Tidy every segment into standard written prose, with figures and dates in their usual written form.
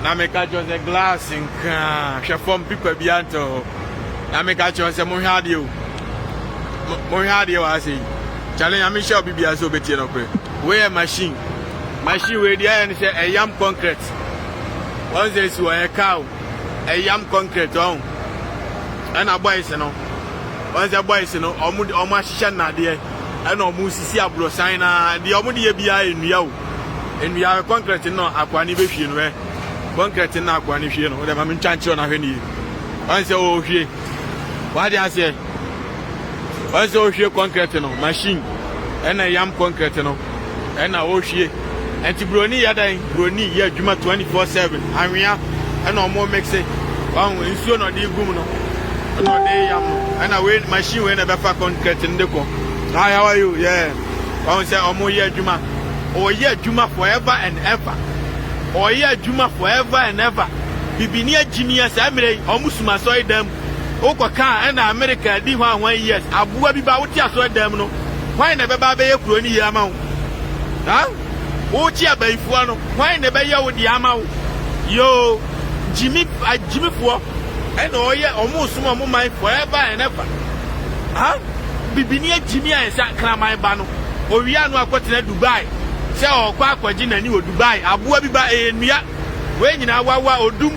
na me catch us a glass in she form people bianto na me catch us a mo hard you I say challenge am sure bibia so betie no kwe we a machine we there and say a yam concrete once they see a cow a yam concrete on and a boys no once the boys no omo hihye na de and omo sisi abro sign na de omo de bia enua o enua concrete no akwani be hwie no concrete na akwani hwie no de ma me ntwanche na hwe ni once o hwie what dey say once o hwie concrete no machine and a yam concrete no and a o hwie enti broni yadan broni ye adwuma 24/7 anwea and omo make say wan nsuo no de gum no no dey yam and a we machine we na be fa concrete ndeko. Hi, how are you? Yeah. I say omo ye adwuma. O ye adwuma forever and ever. O ye adwuma forever and ever. Bibini agimia say amre omo suma so edam. O kwa kan na America di 1 years. Abuwa bi ba wuti aso edam no. Why na be ba be ye kuro ni ye ama wo? Ha? O chi abaifuo no. Why na be ye wo di ama wo? Yo, Jimmy fo. And oh yeah, almost some of my forever and ever. Huh? Bibini Jimmy and Sakramai Bano. Or we are not quoting Dubai. Say or Quaquajin and you Dubai. Abu Abiba and Mia. When you know what or doom,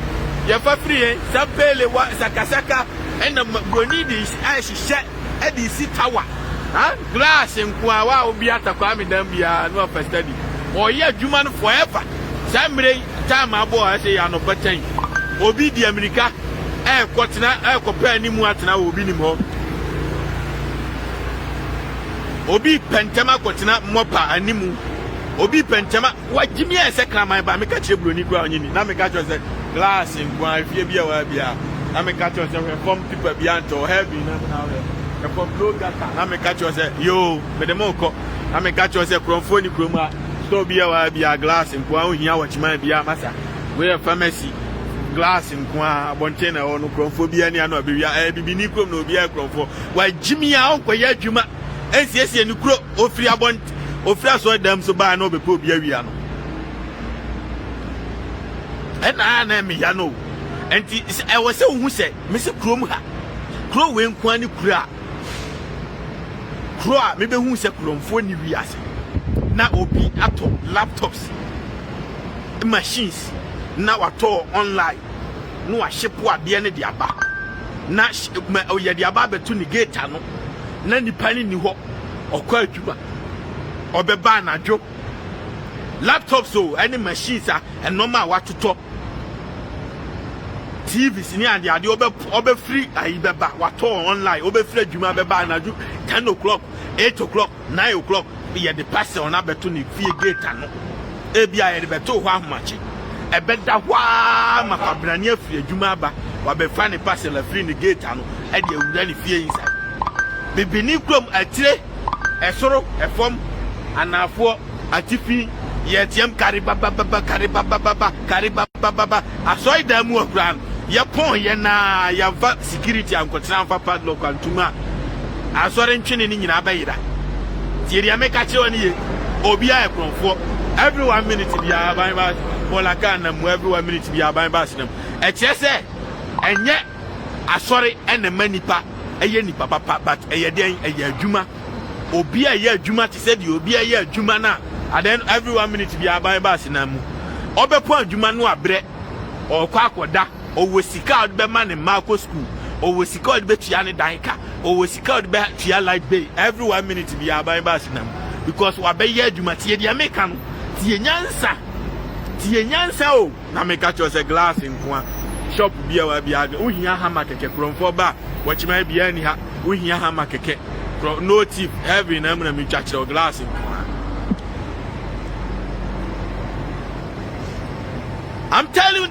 you're for free, Sapele, Sakasaka, and the Bonidis, as she said, at the sea tower. Huh? Glass and Kuawa will be at a crime in Dambia, no for study. Or yeah, Juman forever. Some time my boy, I say, I'm not pertain. Obi the America. Kwatina compare ni mu atena obi ni mo obi pentema kwatina mopa animu obi pentema wagimi ese kraman ba me ka kire broni gwa onyini na me ka cho se glass ngwa afie bia wa bia na me ka cho se form people bia nto heavy na we form low gata na me ka cho se yo me de mo ko na me ka cho se kromfo ni krom a store bia wa bia glass ngwa ohia wachiman bia masa we pharmacy glass nkwa abonte na ono kromfobia ni anu abewia bibini krom na obi kromfo wa jimia onkoye adwuma ensiesie ni kro ofiri abonte ofiri aso dam so ba na obepo obi awia no na me ya no enti e wo se hu se me se krom ha kro we nkwa ni kura kro a me be hu se kromfo ni wiase na obi ato laptops machines na wato online no ahyepo ade ne de aba na oye de aba betu ni gate no na nipa ni ho okwa adwuma obeba na dwo laptops so any machines a normal watoto TVs ni ade obe free ayi beba wato online obe free adwuma beba na dwo 10 o'clock 8 o'clock 9 o'clock ye de pass on abetu ni fie gate no ebia ye de betu ho ahomachi ebeda hwa makabrani afiri adwuma ba wabefa ne parcel free ni gate ano e de ewura ne fie inside bibini krom atire esoro efom anafo atifi yetiem karibaba asoi da mu okran ye pon ye na ya va security ankotra fa padlock antuma asore ntwene ni nyina abayira tieri ameka che woni ye obi a ekronfo every 1 minute bia ban Bola kana mu every 1 minute bia ban ba sinam e chese enye asori ene manipa eye nipa papa but eye den eye adwuma obi a ye adwuma te se di obi a ye adwuma na and then every 1 minute bia ban ba sinam mu obepo adwuma no abre okwa akoda owo sika be ma ne mako school owo sika be tua ne danka owo sika be tua light bay every 1 minute bia ban ba sinam because wa be ye adwuma tie dia meka no tie nyansa o na meka cho se glass nkwa shop bia wa bia ohia hama keke kromfo ba wachima bia ni ha ohia hama keke no tip heavy na me chacho glass nkwa. I'm telling you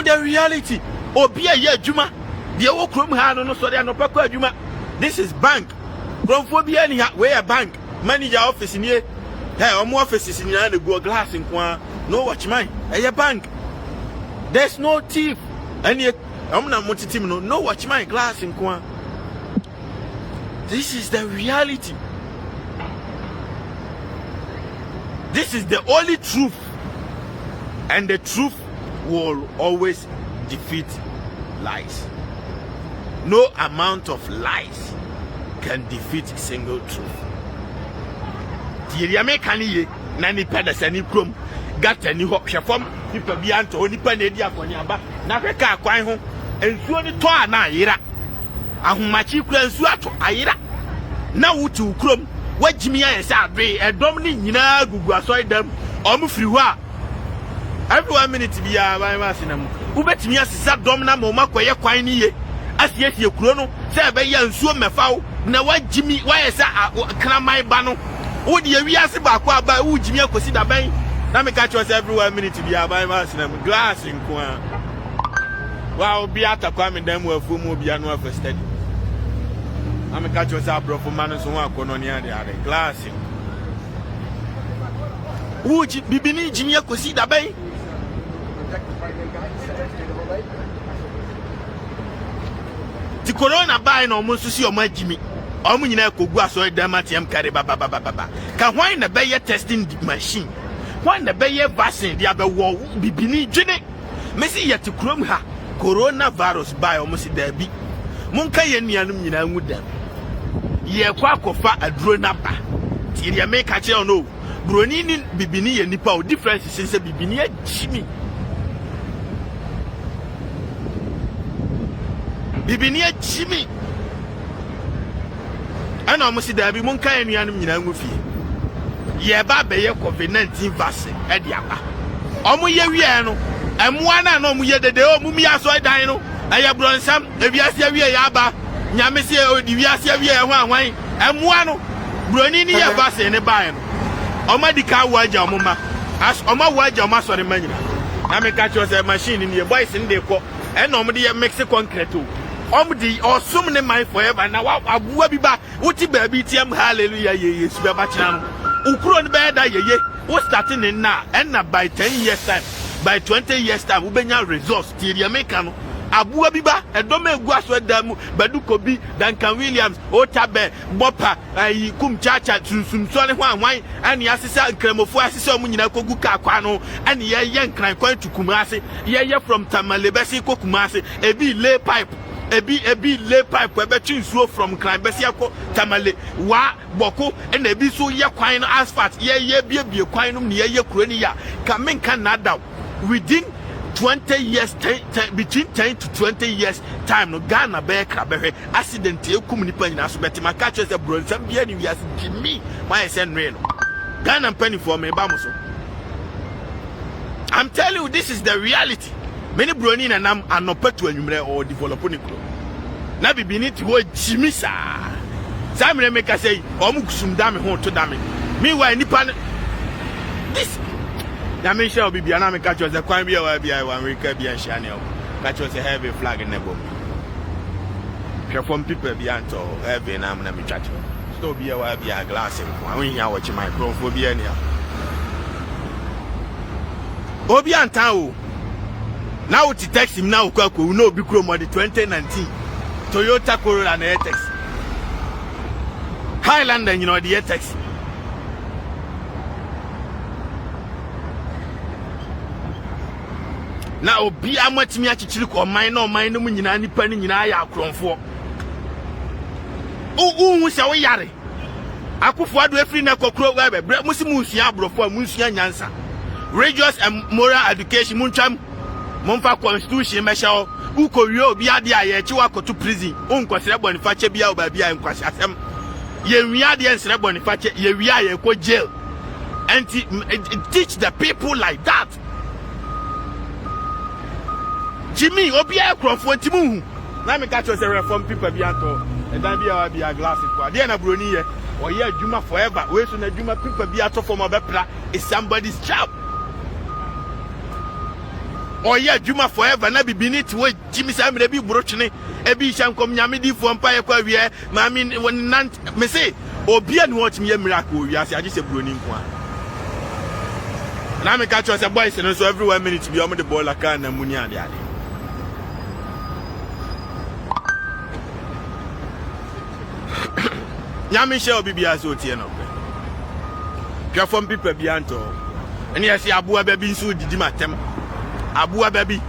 the reality obi aye adwuma de wo krom ha no so de no pakwa adwuma. This is bank kromfo bia ni ha we a bank manager office ni hey, omo offices in the go glass in kwa no watch mine. A bank. There's no thief. Any na multi no watch mine glass in kwa. This is the reality. This is the only truth And the truth will always defeat lies. No amount of lies can defeat single truth. Tiriame kaniye na nipa da sani krom gata ni ho hwefom nipa bi anto nipa na edi akoni aba na hweka akwan ho ensuo ni to ana ayira ahomachi kura ensuo ato ayira na wuti ukrom wagimi ayese adwe edom ni nyina gugu asoi dam omfiri ho a every 1 minute bia ban ma sinam ubetimi asisa dom na mo makoye kwan ni ye asiesie kuro no se be ya nsuo mefawo na wagimi wayese kramai ba no wo de wiase ba kwa ba wo jimi akosi da ban na me catch us every 1 minute bia ban ma sinam glass nko a wa obi atakwa me dam afu mu bia no afa study na me catch us abrofo man so ho akono ni ade glass wo bibini jimi akosi da ban ti corona bai na omo so si omo agimi omo nyina kogu aso dem atiem kare baba ka hwan na be ye testing machine hwan na be ye vaccine dia be wo bibini dwene mesi ye ti krom ha coronavirus bai omo si da bi munka ye nuanum nyina nwu dam ye kwa kofa aduro na ba ti ria me ka che ono broni ni bibini ye nipa o difference since bibini agimi bibini agimi ana omusi da bi mun kan nuanum nyina ngu fie ye ba be ye COVID-19 vaccine e di aba omu ye wie no emwa na na omu ye dede omu mi aso dan no eye bronsam ewiase wie ya aba nyame se odi wiase wie ho anwan emwa no broni ni ye vaccine ne ban no omadi ka waja omuma as oma waja oma sore manyina na me ka cho se machine ni ye boys ndi ko e na omde ye mix concrete o omdi osum ne mind forever na abuwa bi ba wuti ba bi tiam hallelujah ye yesu be ba kina no ukuro ne be da ye wo starting in na and na by 10 years time by 20 years time wo benya results ti ria meka no abuwa bi ba edom egu aso da mu baduko bi Duncan Williams Otabe Bopa ayi kum chacha tunsum so ne ho anwan ani asisa nkramofo asisa omu nyina kogu ka kwa no ani ye nkran kwan tukumase ye from Tamale besi kokumase ebi lay pipe ebi lay pipe ebe chinsuo from Kran besi akọ Tamale wa boko na ebi so ye kwan no asphalt ye bie kwan no ne ye kuro ni ya ka menka nada within 20 years between 10 to 20 years time no Ghana be krabehe accident ekum nipa nyina so betima ka che se bronsam bia ni wiase Jimmy my sen no Ghana penny for me ba mo so I'm telling you this is the reality. Many broni na nam anopetu anwumre or develop ni kro na bibini ti wo Jimmy sa samre make say omu kusum da me ho to da me meanwhile nipa this na me shall be na me catch us the kwan bia wa bia wan reka bia hia ne o catch us a heavy flag in the bomb hwe from people bia nto heavy na me chat so bia wa bia glass ko an hia watch microphone bia ne obi antan o na wo ti taxi na wo kwa ko na obi kro mo de 2019 Toyota Corolla na taxi Highlander you know the taxi na obi amatimi achichiri ko man na man no nyina nipa ni nyina ya akronfo hu se wo yare akofo ado afri na kokro wa be musimu nsia abrofo amunsia nyansa religious and moral education muntwam momfa constitution mesha uko wie obi ade aye chi wakoto prison unkosere bonifache bia oba bia nkwase asem ye wi ade ensere bonifache ye wi aye ko jail and teach the people like that. Jimmy obi akrofo timu na me catch us reform people bi ato e dan bia wa bia glass kwa de na broni ye oye adwuma forever we so na adwuma people bi ato for mo bepra is somebody's job. Oye adwuma forever na bibini ti wo Jimmy samre bi brochene e bi hyankom nyame di fo mpa ye kwa wie ma me nant me say obi an what me miracle wi ase age se broni nko na me catch us boys no so every 1 minute bi o mo de ball aka na muni ade ade. Nyame shall be biaso tie no. Hwe from people bi anto. And yes, Abua baby so did matem. Abua baby.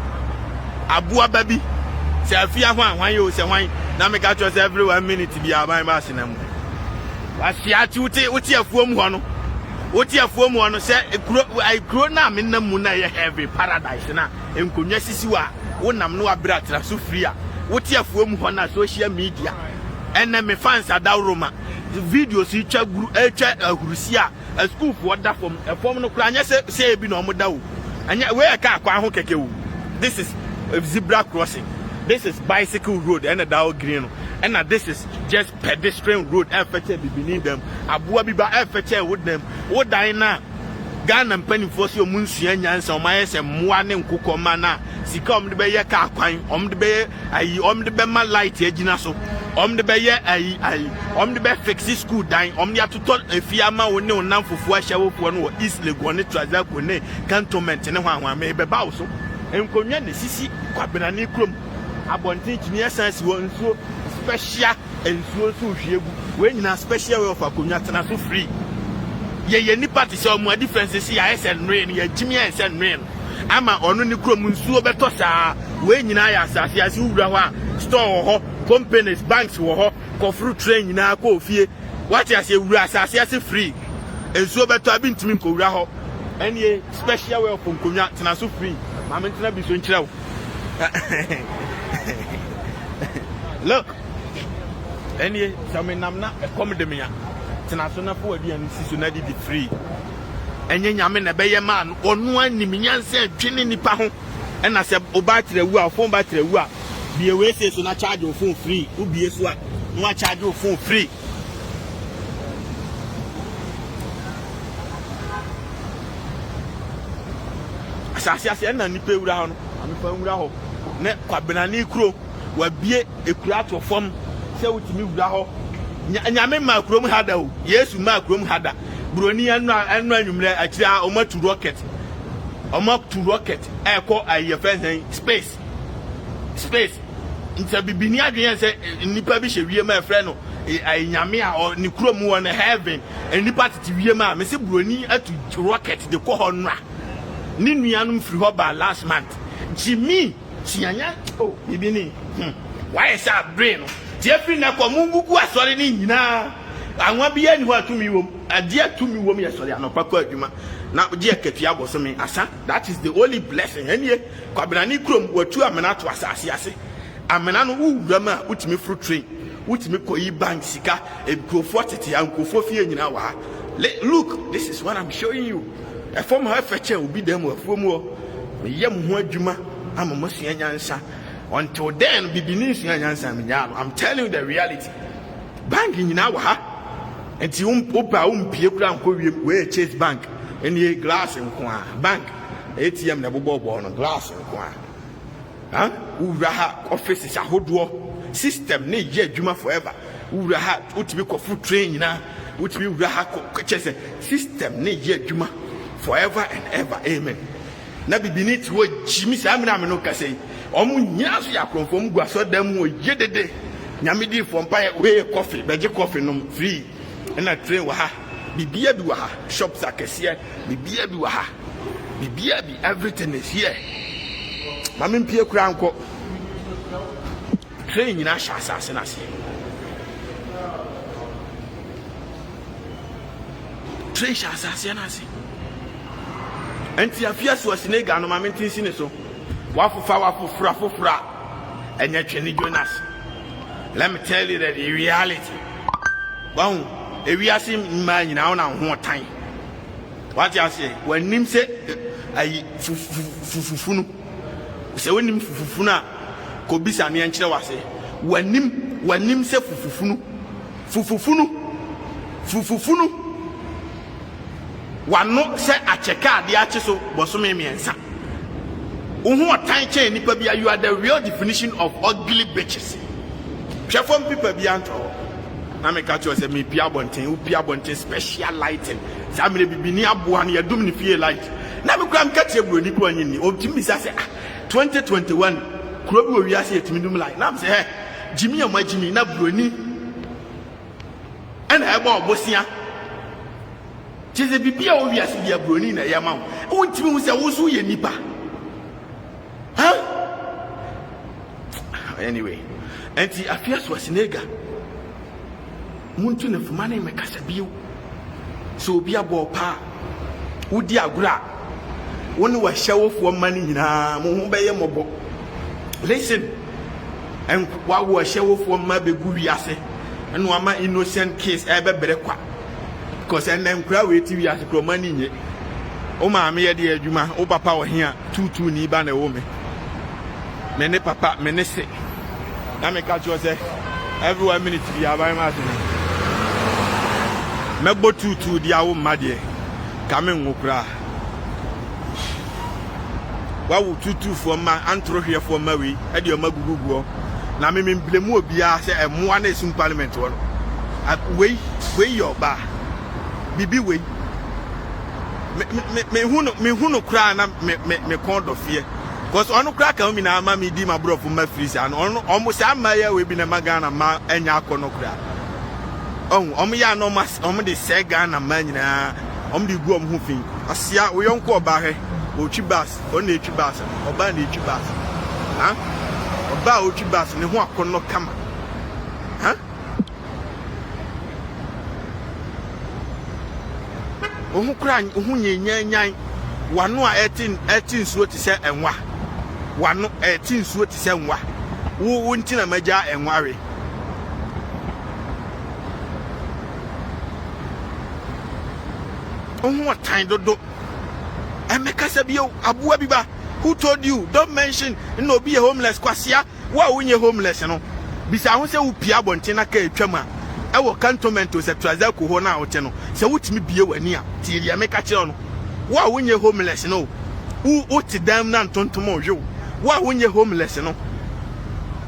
Say a fear one you say wine. Now make out every 1 minute to be a my massinum. I see a uti a form one. What your form one say I grow now in the moon heavy paradise na and Kunyasiwa, one am no abratra so free. What your form one social media and then me fans are down Roma. The videos each Rusia a school for that from a form of cranya say be no more. And yet where I can't. This is a zebra crossing. This is bicycle road and a Dow green. And this is just pedestrian road. FHA beneath them. Abua biba FHA with them. What Diana Ghana and penny for your Munsian and my and one and cook mana. See come the bay car quine, the bay, the bema light, Ginaso, the bay, the bay fixie school dying, the atutot, a fiamma will know now for 4 shower for one or East Legone, Trazakone, cantonment, and one may be bowso. And Konya, the Sisi, Quabanani Abontage near sense one so special and so when you are special of a Kunyatana so free. Ye ni party so more differences here and rain, ye Jimmy and rain. Ama only crom so better when you are as you store companies, banks, war, go through train in our coffee. What I say, we are free. And so better I've been to me, Koraho. And ye special way from Kunyatana so free. Mamma be so chill. Look, any some I'm not a comedy me. International for the seasonality be free. And then I'm in a bay man or one Nimian said, Chinny Nipaho. And I said, O battery, phone battery, be away says, so not charge your phone free. Who be a swap, no charge your phone free. Assassin and Nipe round. I'm from Raho. Ne Quabanani crow will be a crack of form. Say what me Raho. Nyame ma krom hada o Yesu ma krom hada broni anu anwumre akira omo to rocket e ko aye friend space nta bibini adwen say nipa bi hye wie ma friend no aye nyame a ni krom won heaven nipa tete wie ma me se broni atu rocket de ko ho nra ni nuanum firi ho ba last month Jimmy sianya oh bibini why is that brain Jeffrey na kwa mungu ku asore ni nyina anwa bia ni ho atumi wom ade atumi wom ye sore anopa kwa adwuma na je akatua bosome asa that is the only blessing enie kwa benani krom watu amena to asase ase amena no wuwura ma utimi fruit train utimi koyi bank sika ekrofo tete ankofo fie nyina wa look this is what I'm showing you a form of FHA will be them afuomu me yem ho adwuma amamosua nyansa. Until then, I'm telling you the reality. Banking in our and you open we Chase Bank and ye glass and bank ATM never go on glass and huh? Uraha offices a whole system need ye juma forever. Uraha would be food train now, which be Uraha system need ye juma forever and ever. Amen. Nabi beneath what Jimmy Samina say. Omu nyaso ya konfom gua so dam wo yedede nyame di from pie we coffee beje coffee no free na train wa ha bibia bi wa ha shops akese bibia bi wa ha bibia bi everything is here mame mpie kura anko train nyina sha asase na se train sha asase na se enti afia so sinega no mame ntinsi ne so wafufura and yet Jonas. Let me tell you that the reality. Well, if we are seeing man now one time. What you say? When Nim say I fufunu. Say when Nim fufuna kobisa ni anchire wase. When Nim say fufunu. One no say a cheka di ache so bosome miensa. You are the real definition of ugly bitches. From people beyond all. Now me catch you say me pia bonten special lighting. Sammy be near Buan, you do feel light. Now me come catch you when you go in. Optimism say 2021. Krobo we are say to me do like. Now say hey, Jimmy and my Jimmy na broni. And I bought Bosia. Chese bibia wo wiase bia broni na yama wo wontimi hu se wo so ye nipa huh anyway enti afia so Senega muntu na fuma na me kasa bio so obi abo pa wodi agura woni wa hyawofo mani nyina mo ho beye mobo listen en wa wo hyawofo ma begu wiase eno ama innocent case ebe bere kwa because en nkura we ti wiase kro mani nye o ma me ye de adwuma o papa wo hia tutu ni ba na wo me ne papa me ne se na me catch you say every 1 minute bi abai ma se me gbo tutu dia wo ma de ka me nwokura wa wo tutu fo ma antro hwe fo ma we e de o ma guguguo na me mblemu obi a se emoa na esum parliament wo we your ba bibi we me hunu kra na me kondo fie because onu kra ka mi na ama mi di ma brofo ma freeze an onu omo se ama ya we bi na magana ma enya akono kra omo ya no mas omo de se Ghana ma nyina omo de gu omo hu fin asia wo yonko oba he otwi bas o na etwi bas oba na etwi bas ha oba otwi bas ne ho akono kama ha ohu kra ohu nyenyanyan wano a 18 suo ti se enwa wano 18 suo ti se enwa wo ntina maja enware ohu atan dodo emeka sabio abuwa biba who told you don't mention no be a homeless kwasia wa wonye homeless no bisa ho se wo pia bontina ka etwam a ewo cantonment o se traza ko ho na wote no se wutimi bie wani a ti elia meka kire no wa wonye homeless no wo ti dam na ntontom ohwe wa wonye homeless no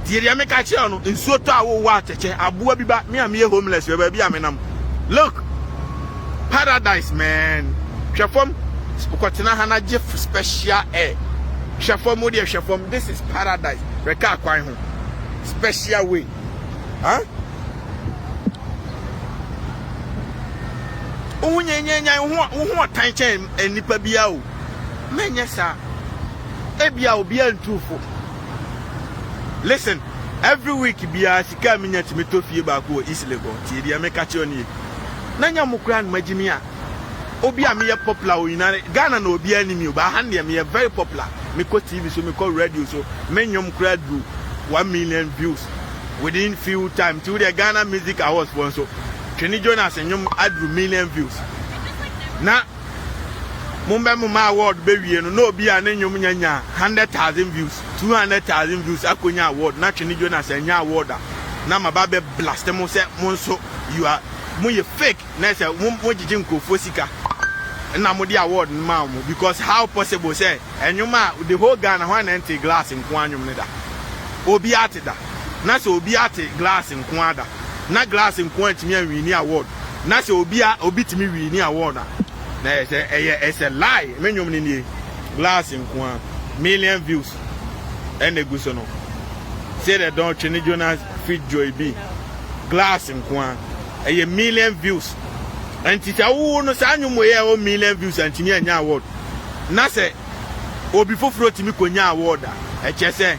ti elia meka kire no nsuo to a wo wa acheche abuwa biba me am ye homeless we ba bia menam look paradise man hwefom ukotina hana je special air hwefom odi hwefom this is paradise reka kwan ho special way huh unyenya ho tan chen enipa bia o menye sa ebia obi antufo listen every week bia sika minya timito fie ba ko East Lagos ti dia meka che oni nanya mukran magimi a obi a me popular o ina Ghana na obi animi o ba hand me very popular me ko TV so me ko radio so menyom kra do 1 million views within few time to the Ghana Music Awards for so Kenny Jonas enyom adru million views na mumbe muma award be wie no obi a na enyom nyanya 100,000 views 200,000 views akonya award na Kenny Jonas enya award na mababe blast mo se mo so you are mo ye fake na se mo jiji nkofo sika na mo di award ma mo because how possible say enyoma the whole Ghana one empty glass nko anyom ne da obi ate da na se obi ate glass nko ada na glass nko antimi awini award na se obi timi wini award na say it's a lie menyom ne nie glass nko million views and the guso no say they don't Kenny Jonas fit Joy B glass nko a million views and tita wo no sa anyum we o million views antimi anya award na say obi foforo timi konya award a che say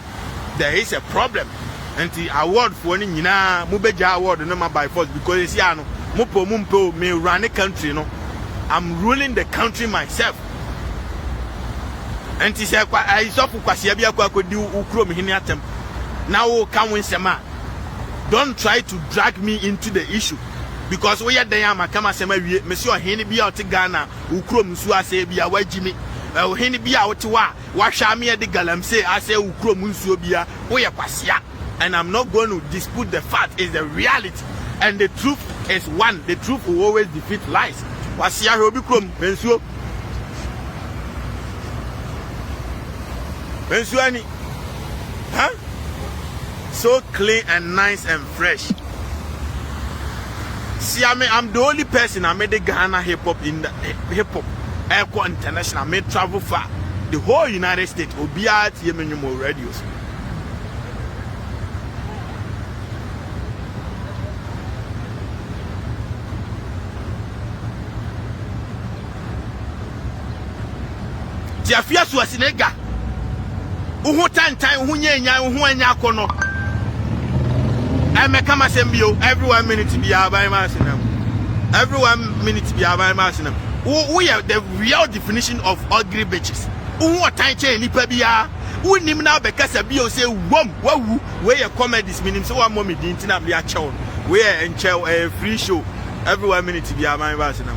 there is a problem and the award for ni nyina mo beja award no ma by force because you see ano mo po me run the country no I'm ruling the country myself and he say kwa I so kwase bia kwa kodi ukro me hini atem now can win sema don't try to drag me into the issue because we are there ma kama sema wie me se ohene bia oti Ghana ukro msu ase bia wagimi ohene bia oti wa hwa me de galamse ase ukro msu bia wo ye kwasia and I'm not going to dispute the fact is the reality and the truth is one the truth will always defeat lies kwasia he obi krom mensuo ani huh so clean and nice and fresh. See, I'm the only person I made the Ghana hip hop airport international. I made travel far the whole United States. Obiat Yemenumo radios. ti afia so asinega uhu tantan uhu nyenya uhu anya akono emeka masembio every 1 minute be abai masinam every 1 minute be abai masinam we are the real definition of ugly bitches uhu tanche nipa bia unim na bekasa bio say wom wawu we your comedies minim so one moment din tina bia chew we enchew a free show every 1 minute be abai masinam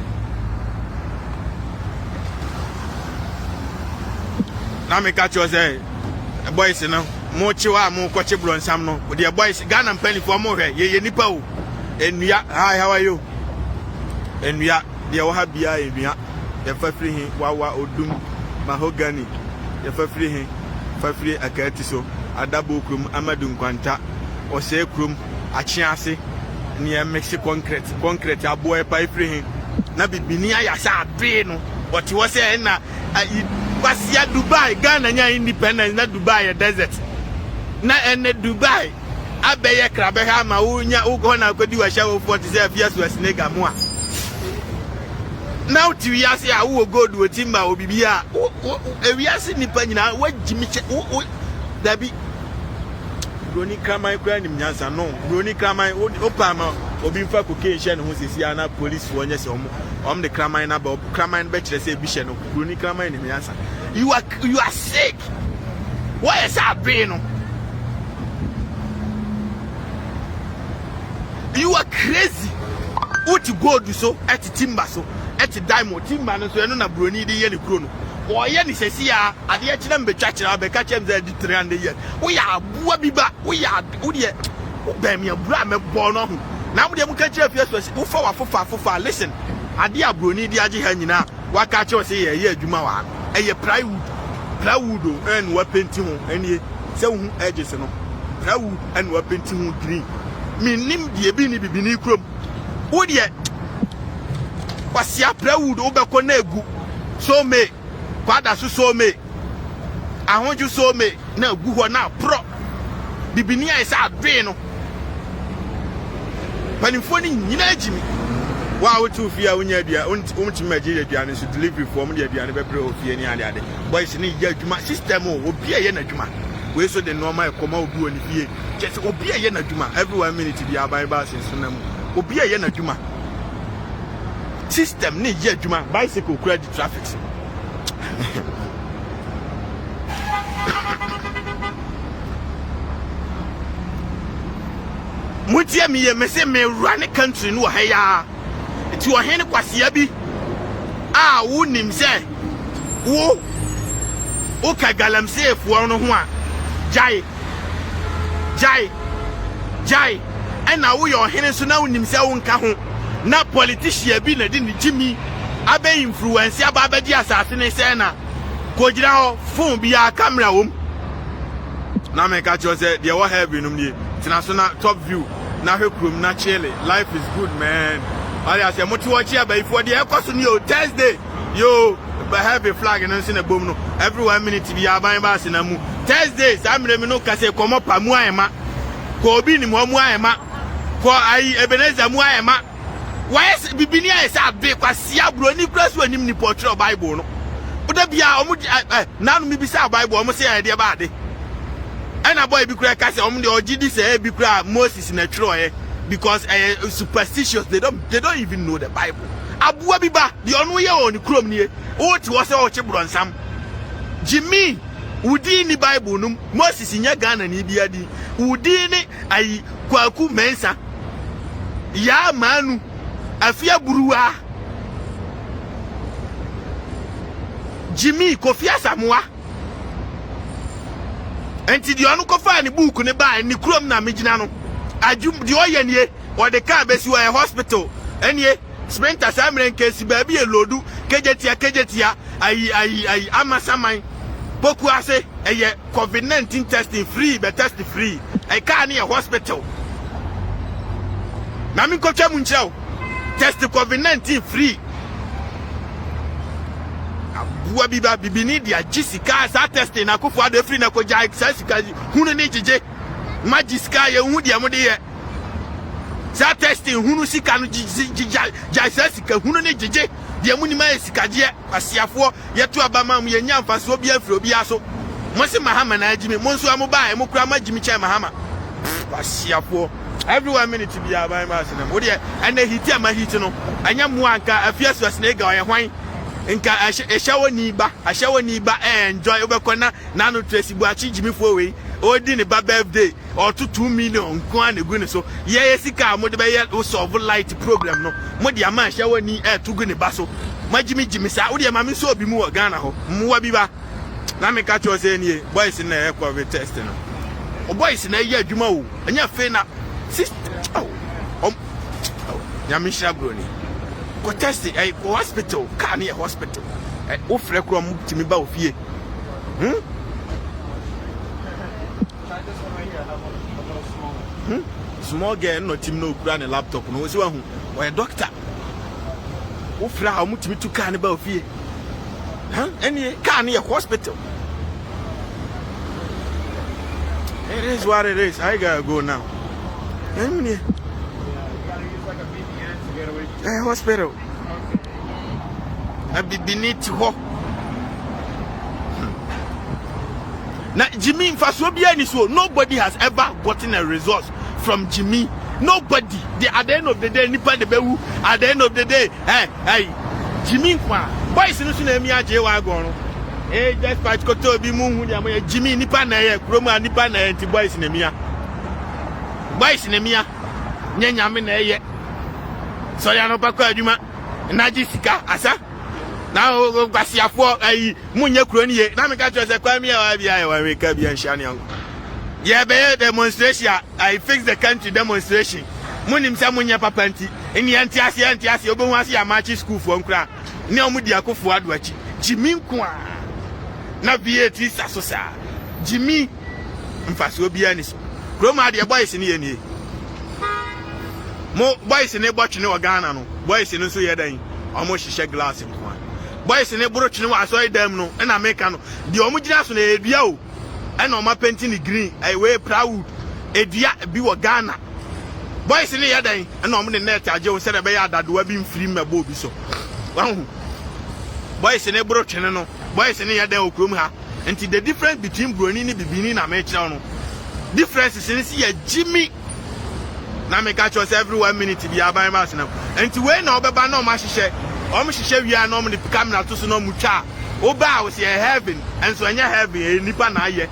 na me catch you say boys no mo chiwa mo kwache bronsam no the boys Ghana mpani for mo hwe ye nipa o enua hi how are you enua de wo ha bia enua ye fafiri hin wawa odum mahogany ye fafiri hin fafiri akati so adabo krum amadu nkwanta o se krum achiase ni e mix concrete abo e pa ifiri hin na bibini ayasa abe no what was say na Basia Dubai, Ghana nya independence na Dubai desert. Na ene Dubai abeye krabe ha ma unya ugo na kodi wa shawo 47 years wa snega mo a. Now ti wiase a wo gold wo timba obibia ewiase nipa nyina wagimiche dabi Broni Kraman kwa ni mnyansa no Broni Kraman opama obi mfa cocaine ho sisi ana police wo nya se om the Kraman na ba Kraman be kire se bi hye no Broni Kraman ni mnyansa you are sick why is that being no you are crazy what you go do so at timber so at diamond timber no so eno na Broni de ye ne kro no oye ni sesi ya ade ya kire mbetwa kire abeka chem za di 300 years wo ya abua biba wo ya wo de wo ba me abura me bo no ho na wo de mu ka kire fie so wo fa wafofa listen ade ya Broni di age ha nyina waka kire se ye adwuma wa eye plywood en wa penti ho enie se wo hu edges no plywood en wa penti ho green minim de bi ni bibini krom wo de kwasia plywood wo be ko na egu so me kwada so me ahonju so me na gu ho na pro bibini ai sa adwe no panifo ni nyina agimi wa wo tu fia wonya dua umti maji dua ne so delivery form de dua ne bebre ofie ni ade boys ni ya adwuma system o obi aye na adwuma we so the normal koma obi oni fie just obi aye na adwuma every 1 minute bi abai ba senso na mu obi aye na adwuma system ni ya adwuma bicycle credit traffic mutie mi ye me se me run country no ha ya ti o hen kwasia bi a wo nim se wo o ka galamse fo no ho a jai ena wo yo hen so na wo nim se wo nka ho na politician bi na di ni jimi abe influence aba di asase ne se na ko gira ho phone bi ya camera wom na me ka cho se de wo have binum ni tina so na top view na hwekrum na chile life is good man ali ase moti wo chi aba ifo de ekoso ni o Thursday yo but have a flag and in a boom no every 1 minute bi aban ba se na mu Thursday samre mi no ka se komo pa mu ayema ko obi ni mu ayema ko ai Ebenezer mu ayema why bibini ay sa be kwasia Broni cross wanim ni portrait Bible no oda bia omu nanu mi bi sa Bible omu se de ba de ana boy bi kura ka se omu de ogidi se bi kura Moses na tro because superstitious they don't even know the Bible abua bi ba de onu ye oni krom nie o ti wo se o che bronsam Jimmy udi ni Bible num Moses nya Ghana ni bia di udi ni ayi kwaku mensa ya manu afia buruwa Jimmy Kofi Asamoah enti di onu ko fa ni book ne ba ni krom na megina no ajum di oye nie o de ka besi wo hospital enie sprinter samren kesi ba bi elodu kejetia ayi amasaman poku ase eye COVID-19 testing free be test free ai ka ni hospital na mi ko twa mu nchao test COVID-19 free abua biba bibini dia jisika sa test na kofu ado free na ko jai sa sika hunu ni jeje majisika ye hu dia mo de ye sa testing hunu sika no jai sa sika hunu ni jeje de mu ni ma esikaje asiafo yeto abama mu yenya mfaso obi afro obi aso mo se mahama na agimi mo nso amoba e mo kura ma gimi che mahama asiafo every 1 minute bi aban ma se na mo de ana hiti ama hiti no anya mu anka afiaso asne ga oye hwan nka ehyawo ni ba enjoy obekona na no tracy bu achi gimi fo we odi ne ba birthday or 2 million nko an egu ne so ye sika mo de be ye solve light problem no mo de ama ehyawo ni tugu ne ba so magimi gimi sa wo de ma me so obi mu wo Ghana ho muwa bi ba na me ka cho se ni boys na e covid test no o boys na ye adwuma wo anya fe na nyamishra broni ko test hospital ka na hospital o frɛ kro mu timi ba ofie small girl no tim no kura ne laptop no si wa hu o doctor o frɛ ha mu timi tu ka ne ba ofie any ka na hospital. It is what it is. I gotta go now. Hospital. I be beneath ho. Now Jimmy Fasobia ni so nobody has ever gotten a result from Jimmy. Nobody. At the end of the day, nipa de bewu. At the end of the day, hey, Jimmy kwa. Boys no so na mi aje wa go no. Just patch koto bi mu hu dia mo Jimmy nipa na ye kroma nipa na anti boys na mia nyanya me na ye so ya no pakwa adwuma na jisika asa na o gwasiafo ayi munye kuro ni ye na me ka tro se kwa mi ya bia ye wa me ka bia nhia ne ye be demonstration I fix the country demonstration munim sa munye papa anti eni anti ase obo hu ase ya march school fo nkura ne o mu di akofo ado achi Jimmy kwa na VAT sasosa Jimmy mfaso bia ni so kroma de boys ni ye ni mo boys ni botwe ni Ghana no boys ni so ye dan omo hihye glass nko boys ni broche ni wa so idam no na America no de omo gina so na edua o na omo painting ni green I we proud edua bi wo Ghana boys ni ye dan na omo ne net age wo se de be ya dadoa bi mfiri mabo bi so wahu boys ni broche ni no boys ni ya dan okrom ha nti the difference between broni ni bibini na me kira no difference is ya Jimmy na me catch us every 1 minute bi aban mas na nti we na obeba na o ma hihye wi na o me camera to so na mu twa oba wo se heaven enso anya heaven nipa na aye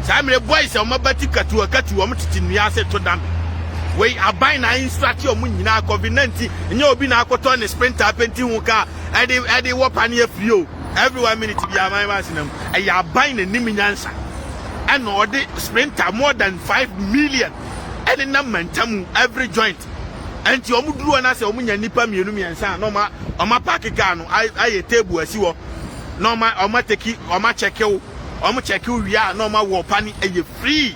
samre boys o mabati katu o mtiti nua se to dam we aban na instruct o mu nyina COVID-19 nya obi na akoto ne sprinter penti hu ka edi wopa ne afri o every 1 minute bi aban mas na ya aban na nim nyansa and order sprinter more than 5 million and in mantamu every joint and you muduru na se omunya nipa mienu miensa no ma oma park car no aye table asi wo no ma oma teki oma check you omo check you wi no ma wo pani aye free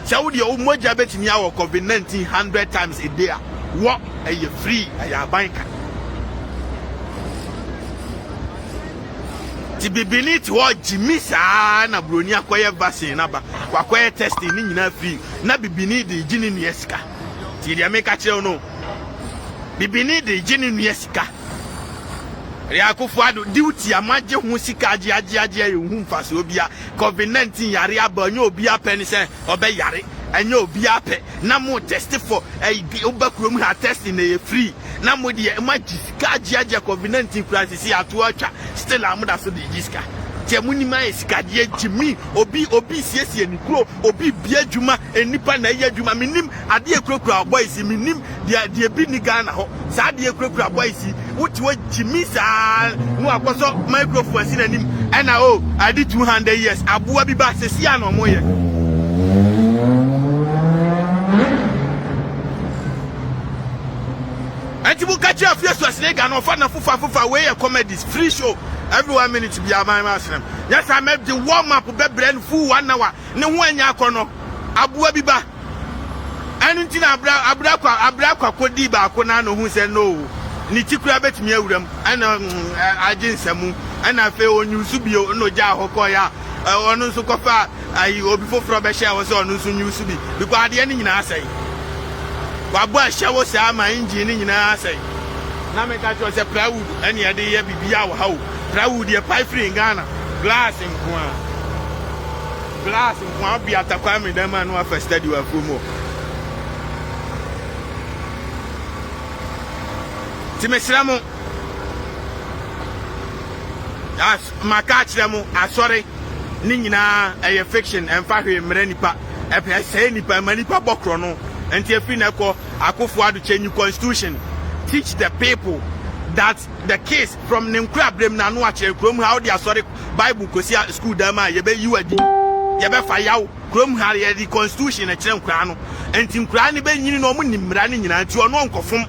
se wo de o moja betimi awo COVID-19 100 times a day wo aye free aye banka ti bibini ti wo Jimmy sa na broni akoye vaccine na ba kwakoye testing ni nyina free na bibini de gini nu yesika ti dia make kire no bibini de gini nu yesika ri akofo ado duty amaje hu sika age hu mfase obia COVID-19 yare abanyo obia peni se obe yare anya obia pe na mo test for obakuro mu ha testing na free na mo de sika age COVID-19 crisis ya to atwa still amuda so de jiska tie muni mai sika de Jimmy obi siesie ni kuro obi bia dwuma enipa na ye dwuma minim ade ekura boys minim de bi ni Ghana ho sa de ekura boys wuti wo Jimmy sa no akoso microphone si na nim na I did 200 years abuwa bi ba sesi ana mo ye Antibu catch your face was nigga no fufa way comedies free show every 1 minute be aban masem. Yes, I made the warm up be brand full 1 hour. Ne ho anya akono abuwa bi ba. Anu ntina abra kodi ba akona no hu se no. Ni tikura betimi awuram ana aginsemu ana fe onyusu bio no ja hokọ ya onu nso kofa ayi obi foforo be share wo se onu nso nyusu bi because ade ni nyina asai wabo a hye wo saa ma engine ni nyina asai na me ka cho se plywood ene ye de ye bibia wo ha wo plywood ye pipe free Ghana glass nko bi atakwa me dem anu afa study wa promo ti me sramo as makachire mu asori ni nyina eye fiction emfa hwe mre nipa epe say nipa manipa bokro no enti afi na ko akofo adu change constitution teach the people that the case from Ninkra Brem na no ache krom how they asori Bible kosi school dama ye be yiwadi ye be fa yaw krom ha ye the constitution na kire nkra no enti nkra ne be nyini no mu nimra ne nyina nti ono nkofom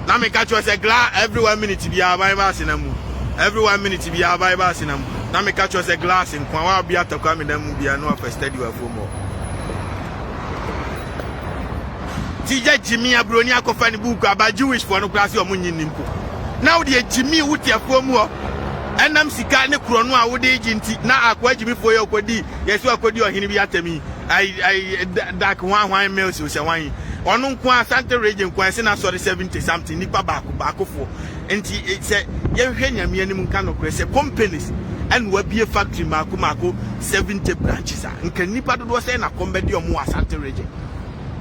na me ka cho say gla every 1 minute bi Bible sinamu every 1 minute bi Bible sinamu na me ka cho say glass nkwa wa bi atakwa me dan mu bia no afa study wa fomo tija Jimmy abroni akofa ni book aba Jewish for no class o munyi nimpo now the Jimmy wutiafo mu ho enam sika ne kuro no a wo de ginti na akwa Jimmy fo ye okodi yesu akodi ohini bi atami I dark one meals o se wan onu nko asante region kwan se na sori 70 something nipa baakofo enti se ye hwe nyame anim nka no kure se companies and we be a factory mako 70 branches nka nipa dodo se na kombedi omo asante region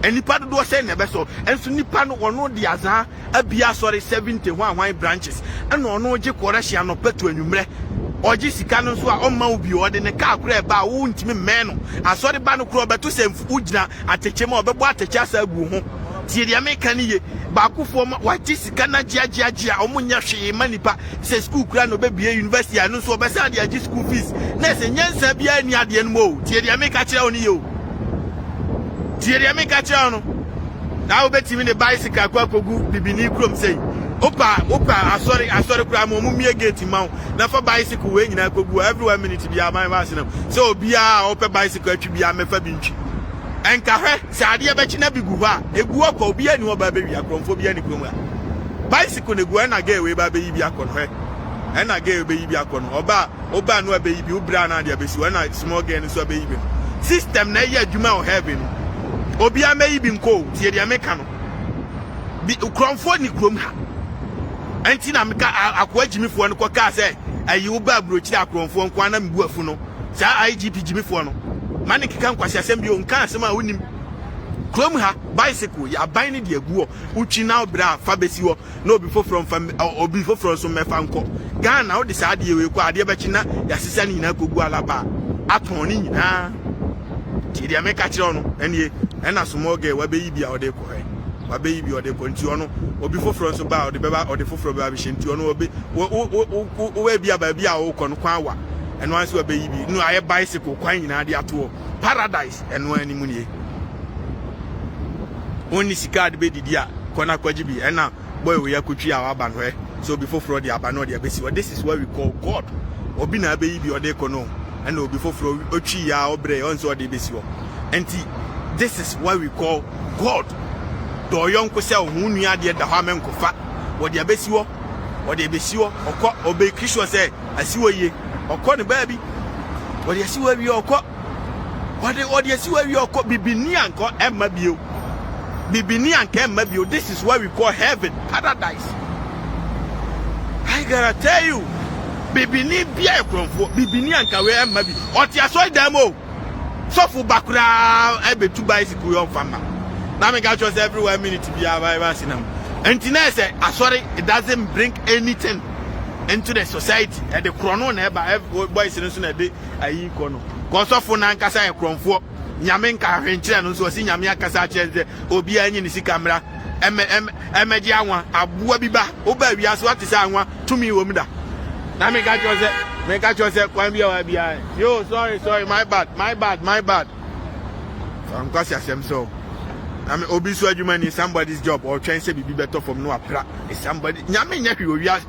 and nipa do say nebe so enso nipa no ono de azan abia sorry 71 branches and ono je koresia no petu anwumre oji sika no so a omma obi o de ne ka akura ba wo ntimi men no asori ba no kuro beto semfu ugina ateche ma obebo ateche asa agu ho tie dia meka ni ye ba akufo ma waji sika na gia omunya hwe ma nipa se school kura no be bia university anu so obesa de agi school fees na se nyensa bia ni ade no mo tie dia meka kire oni ye Tiere me ka che ono na obetimi ne bicycle akwakogu bibini krom sei opa asori kura mo mumie gate mawo na fa bicycle we nyina akogu every 1 minute bia man ba sinam so obia opa bicycle atwi bia mefa bi ntwi enka hwe se ade be chi na bigu ho a egu okwa obia ni oba be wi akromfo bia ni krom a bicycle ne gu na ga we ba be yi bia kono hwe na ga be yi bia kono oba no be yi bi obra na ade be si na small girl ni so be yi bi system na ye adwuma o heaven obi ameyi bi nko tie dia meka no bi kromfo ni krom ha enti na meka akwa jimifo no koka se ayi wo ba brochi akromfo nko na mbu afu no sa IGP jimifo no mane keka nkwase asem bi o nka asem a wonim krom ha bicycle ya ban ni de aguo utwi na obra fa besi wo na obi foforo from obi foforo so mefa nko Ghana wo de sa ade we ko ade be chi na ya sesa ni nyina kogu alaba aton ni nyina tie dia meka kire no enie ena small girl wa be yi bia ode ko he wa be yi bia ode ko nti ono obi foforo so ba ode beba ode foforo ba bi nti ono obi wo bia ba bia wo ko no kwan wa eno anse wa be yi bi no aye bicycle kwan nyina ade ato paradise eno animu nie oni sika de be didi a kona kwaji bi ena boy we yakotwi a wa ba no he so obi foforo de aba no de abesi wa this is what we call God obi na be yi bi ode ko no ena obi foforo otwi ya obre onso ode besi wo enti this is what we call God. Do yonko se ohunu ade da ha menkofa. Wo de abesiwo, okọ obe Kristo se asiwo ye. Okọ ne baabi. Wo de asiwo wi okọ. Wo de asiwo wi okọ bibini anko emma bio. Bibini anka emma bio. This is what we call heaven, paradise. I gotta tell you, bibini bia ekromfo, bibini anka we emma bi. Oti aso demo. So for bakura ebe 2 bicycle yon fama na me ga choose every 1 minute be Bible sinam entina say sorry it doesn't bring anything into the society and the chrono na eba boys no so na de ayi ko no ko so for na nkasa e kromfo nyame nka hwenkire no so si nyame akasa kire obi anyi ni sika mra emeji anwa abua biba oba wi so atisa anwa tumi wo mda na me ga choose make a choice when we are behind. Yo, sorry, my bad. I'm because I so. I mean, obviously, you is somebody's job or trying to be better from no apply. It's somebody. Nyame nyaki we are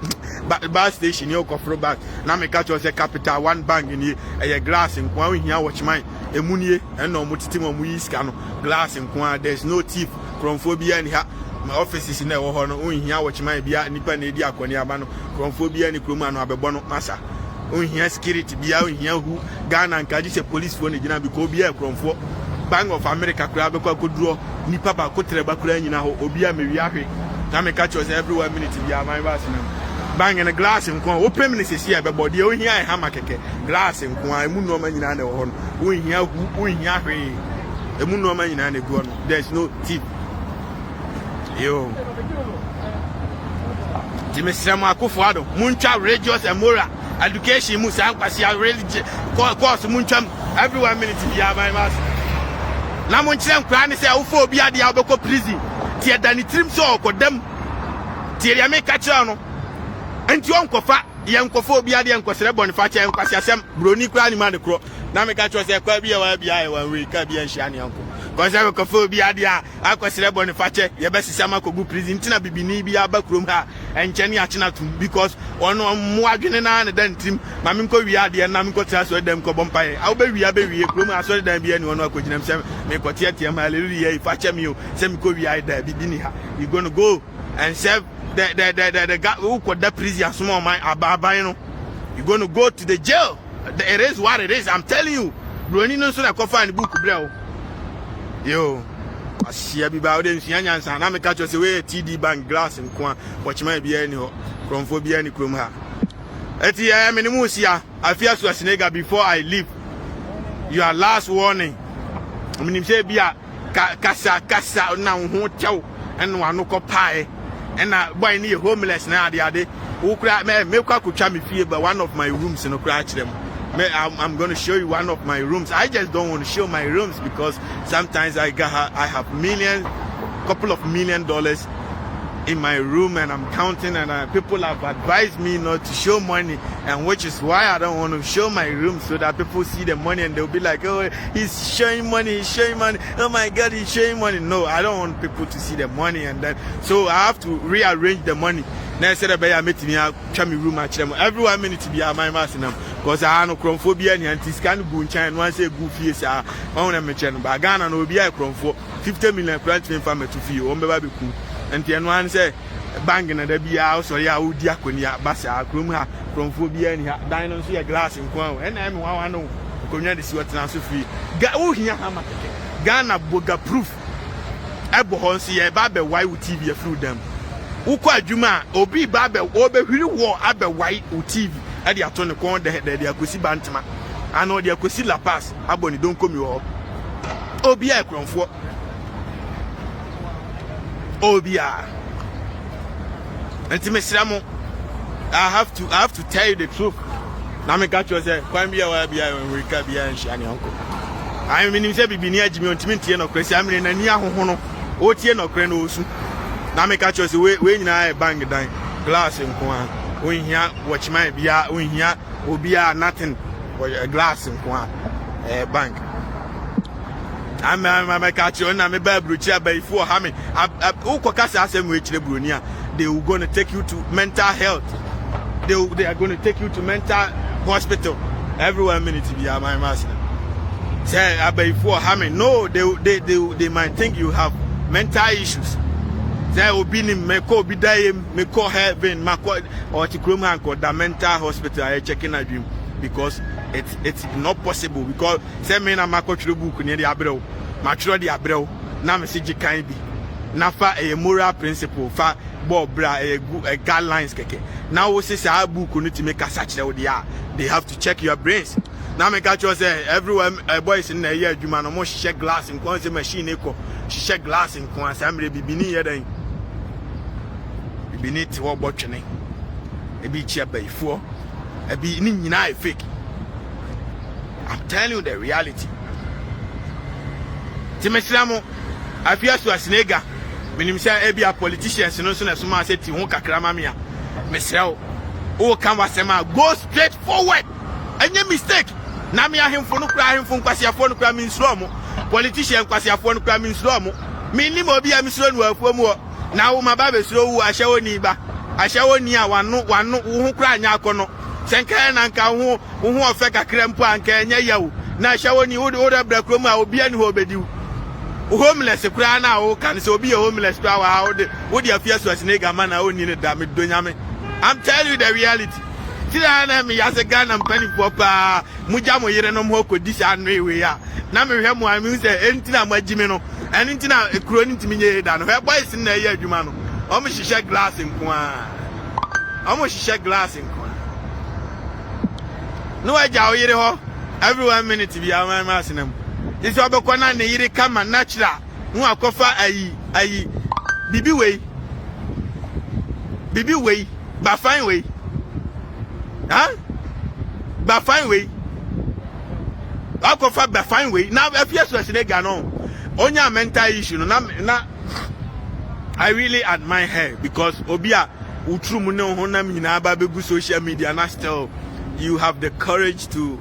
bus station. You go for back. Now make a choice capital 1 bank in here. A glass in Kwan here watch mine. A munie and no multitim we scan glass in Kwan. There's no thief from phobia in here. My office is in there. Oh, here watch my beer. Nipa nedia koniabano from phobia ni kruma no abebono masa. On here security bia on here who Ghana and kaji se police phone gina because bia kromfo Bank of America kura be kwa koduro nipa ba ko treba kura nyina ho obi a mewi ahwe na me catch us every 1 minute bi am ba se bang in a glass in one open minutes here be body o hia hammer keke glass in one emu no ma nyina na ho no o hia hwe emu no ma nyina na go no there's no tip yo Dimesema Akufo-Addo muncha religious and moral education mu san kwase religious course muncha every 1 minute bi am ba na mo nkyerɛ nkra ne sɛ wofo obi ade a wobɛkɔ prison tie dani trim so okodam tie ya me ka kyerɛ no enti onkɔfa ye nkɔfa obi ade nkɔsrɛ boniface nkwase asɛm broni kra ni ma de kro na me ka kyerɛ sɛ kwa bi ya wa bi ya wan we ka bi ya nhia ne anko kɔsɛ nkɔfa obi ade a akɔsrɛ boniface ye bɛsisa makogu prison tina bibini bi aba krom ha enkyɛ ne akyena tum because ɔno mo adwene na ne dan trim ma me nkɔ wi ade na me nkɔ tra so dem kɔ bompae a wo be wi krom aso dan bi ani ɔno akɔgyinam sɛ me kɔte atia ma hallelujah ifa kyɛ me o sɛ me kɔ wi ade bibini ha you going to go and serve the guy who got that prison small man ababan. You're going to go to the jail. It is what it is. I'm telling you. Broni no so na kofa ni book bro. Yo. Asia bi ba o de nsia nyansa na me catch you say we TD Bank glass nko watch my bi ani ho. Kromfo bi ani krom ha. Eti ya me ni mu sia afia so Asenega before I leave. Your last warning. Minim say bia kasa na ho tew eno anoko pae. And boy near homeless now the other who cry me kwa me feel but one of my rooms in crash them. I'm going to show you one of my rooms. I just don't want to show my rooms because sometimes I have couple of $1 million in my room and I'm counting and people have advised me not to show money, and which is why I don't want to show my room so that people see the money and they'll be like, oh, he's showing money, oh my god, he's showing money. No, I don't want people to see the money, and then so I have to rearrange the money. Now I said I met me room every 1 minute to be a my master because I have no chromophobia and this can go in China once a goofy is I want to mention but Ghana no be a chromo 50 million grant family to feel on baby cool. And the one say banging at the beer house or ya would diaconia bassa room ha from phobia and dining see a glass in Kwao and I'm one know community see what now so free. Go here hammer Ghana boga proof Ebo see a babe white TV through them. Ukwa Juma obi babe obe hiri war abe white TV at the attorney corner the akosi bantama. I know the akosi La Paz aboni don't come you up. Obi a cromfo Obia. And I have to tell you the truth. Now me catch you say, "Kwame be a when we can be and shani uncle." I mean, say be near Jimmy on Timothy no Christ. I mean, na near hono. O tie no kre no osu. Now me catch you say, we nyina bang dan glass nko a. We here watch my bia. We here obia nothing. Glass nko a bank. I'm catch you na me ba bruchi aba ifo ha me ukokasa asem we kire brunia they will going to take you to mental health they are going to take you to mental hospital every 1 minute be my master say aba ifo ha me no they might think you have mental issues say obi ni me ko obi dai me ko heaven mako or tikrom han ko da mental hospital I checking a dream because it's not possible because say me na makotwere book ne de abrɛw matwere de abrɛw na me se gikan bi na fa a moral principle fa bo bra guidelines keke na wo se sa book no ti make kasa kyerɛ wo de a they have to check your brains na me catch you say everyone boys in na year adwuma no mo hye glass in kon say machine e ko hye glass in kon asamre bibini ye dan bibini ti wo botwene e bi chia baifo e bi ni nyina e fake. I'm telling you the reality. Timesramo, I fear to Asenega. When you say a politicians, no sooner as someone said to Kakramamia, Messel, oh, Canvasema, go straight forward. And your mistake. Namia him for no crime from Quasiaphone crime in Slomo, politician Quasiaphone crime in Slomo, minimo be a mission work for more. Now my baby slow, I shall niba. I shall near one who cry Yakono. Senka nanka hu ofeka krempo anka enya yawo na shawoni wo de brakroma obi ani ho bedi homeless kura na wo kan se obi homeless kura wa wo de afia so Asenega man na oni ne da me donyame. I'm telling you the reality. Tira na me yase Ghana mpani popa muja mo yere no mo kodi sa anwe ya na me hwe mo ami se entina magime no eni ntina ekuro ni ntimi nye da no hwe boys na ye adwuma no o mo hihye glass nko a o mo hihye glass nko a no aja o yere ho every 1 minute bi ama asenam isi obekọ na ne yere kama natural no akofa ayi bibi wei ba fine wei huh? Ba fine way. I go for ba fine way. Now if you so say Ghana, onya mental issue na I really admire her because obia utru mu ne honam nyina ba begu social media na still you have the courage to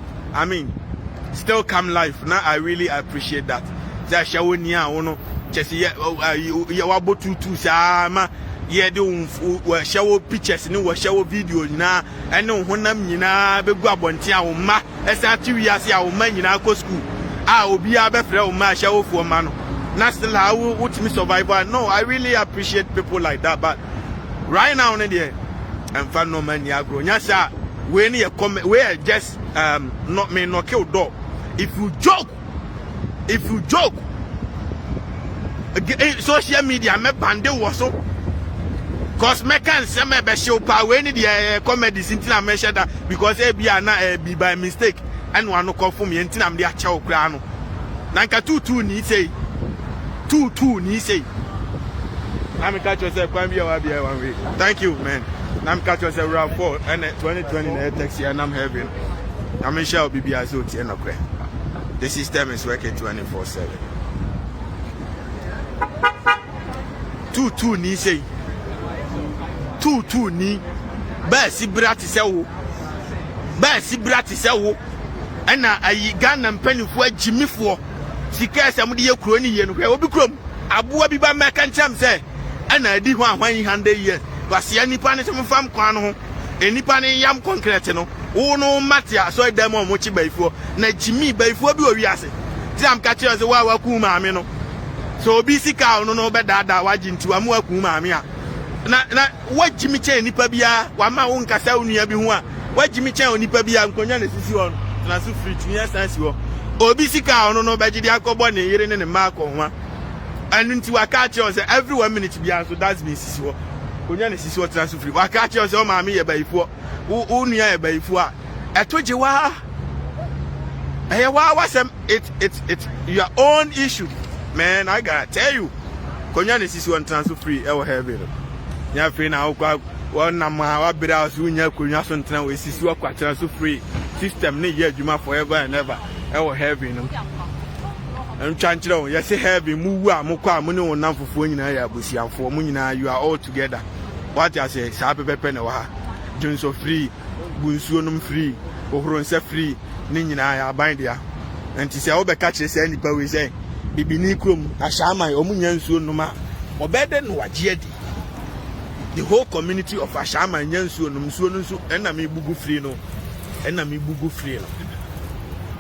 still come live. Now I really appreciate that. That shawo ni a wono chese ye wabo tutu sama ye de shawo pictures ni shawo video na ene honam nyina begu abonte a wo ma esa ti wiase a wo ma nyina ko school a obi a be frɛ wo ma shawo fo ma no na still how what me survival. No, I really appreciate people like that, but right now in there and fan no man ya grow nyasa we ni come we just not me no kill door. If you joke social media me bande was so cause me can say me be show pa we ni the comedy sintina me share that because e bia na be by mistake and one no confirm me ntina me dey acha okra no nanka 22 ni say 22 ni say I'm catch yourself can be one way. Thank you, man. I'm catch yourself round 4 and 2020 na taxi and I'm having I'm sure be so tie no kre. The system is working 24/7. 22 ni say 22 ni ba si bra ti se wo ana ayi Ghana mpanifo agimifo sika asam de yakuro ni ye no hwe obi krom aboa bi ba meka ncham se ana adi ho ahwan 100 years wasia nipa ne semfam kwan no ho enipa ne yam concrete no wo no matia so dem mo chi baifo na jimi baifo bi owi ase ti am ka che se wa ku maame no so obi sika no be dada waji nti wa mu aku maame a na wajimi che nipa bia wa ma wo nkasa onua bi ho a wajimi che onipa bia nkonya na sisi ho na so free ni essence ho obi sika no be gidi akobo ne yire ne ma akọ anu nti wa ka che o se every 1 minute bia so that's me sisi ho konya na sisi ho na so free wa ka che o se o maame ye baifo wo nua ye baifo a etoje wa wasem it's your own issue, man. I gotta tell you konya na sisi ho na so free e wo heaven nya free na okwa wona ma wa bira so nya konya so ntena we sisi ho kwatena so free system ne ye adwuma forever and ever e wo heaven no en chanchira o yes heaven mu wu a mokwa mu ne wonam fofo nyina ya abosiamfo mu nyina you are all together. What I say sa pepe ne wa ha junso free bunsuo num free ohronse free ne nyina ya aban dia enti se obeka kire se nipa we say bibini krom ashaman omunya nsuo num a obede no wage adi the whole community of ashaman nya nsuo num nsuo nso na me bugu free no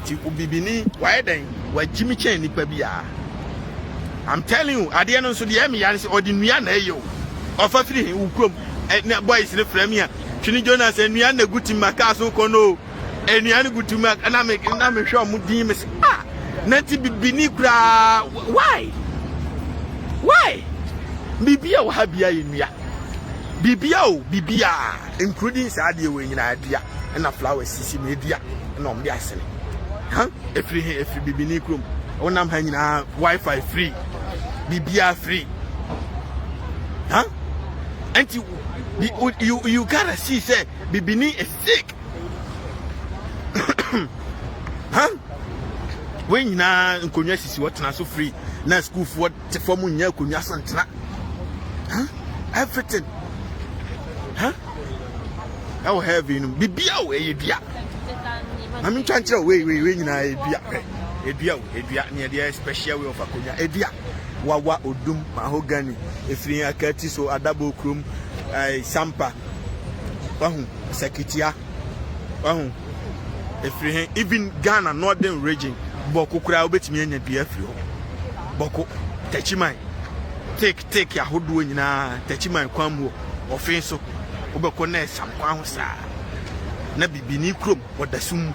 ti bibini why then wajimi chen nipa bia. I'm telling you ade no nso de emi ya se odinua na eyo ofa free ukrom na boys ne frame ya twini Jonas enua na gutima ka so kono enua ne gutima na me hwe mo din me se na ti bibini kura why bibia wa ha bia enua bibia including sade we nyina adua na flowers sisi media na omde asene every bibini krom onam ha nyina wifi free bibia free and you gotta see say bibini is sick when nyina nkonya sisi wotena so free na school for te form nya konya santena everything how heavy no bibia we edua I'm chanchira we nyina edua ne dey special way of akonya edua wawa odum mahogany efiri akati so adabo krom sampa wahu sekitia wahu efiri even Ghana northern region boko kura obetimi anya bia firi ho boko tachiman take ya hodo nyina tachiman kwamwo ofin so obeko na sam kwa ho saa na bibini krom wodasum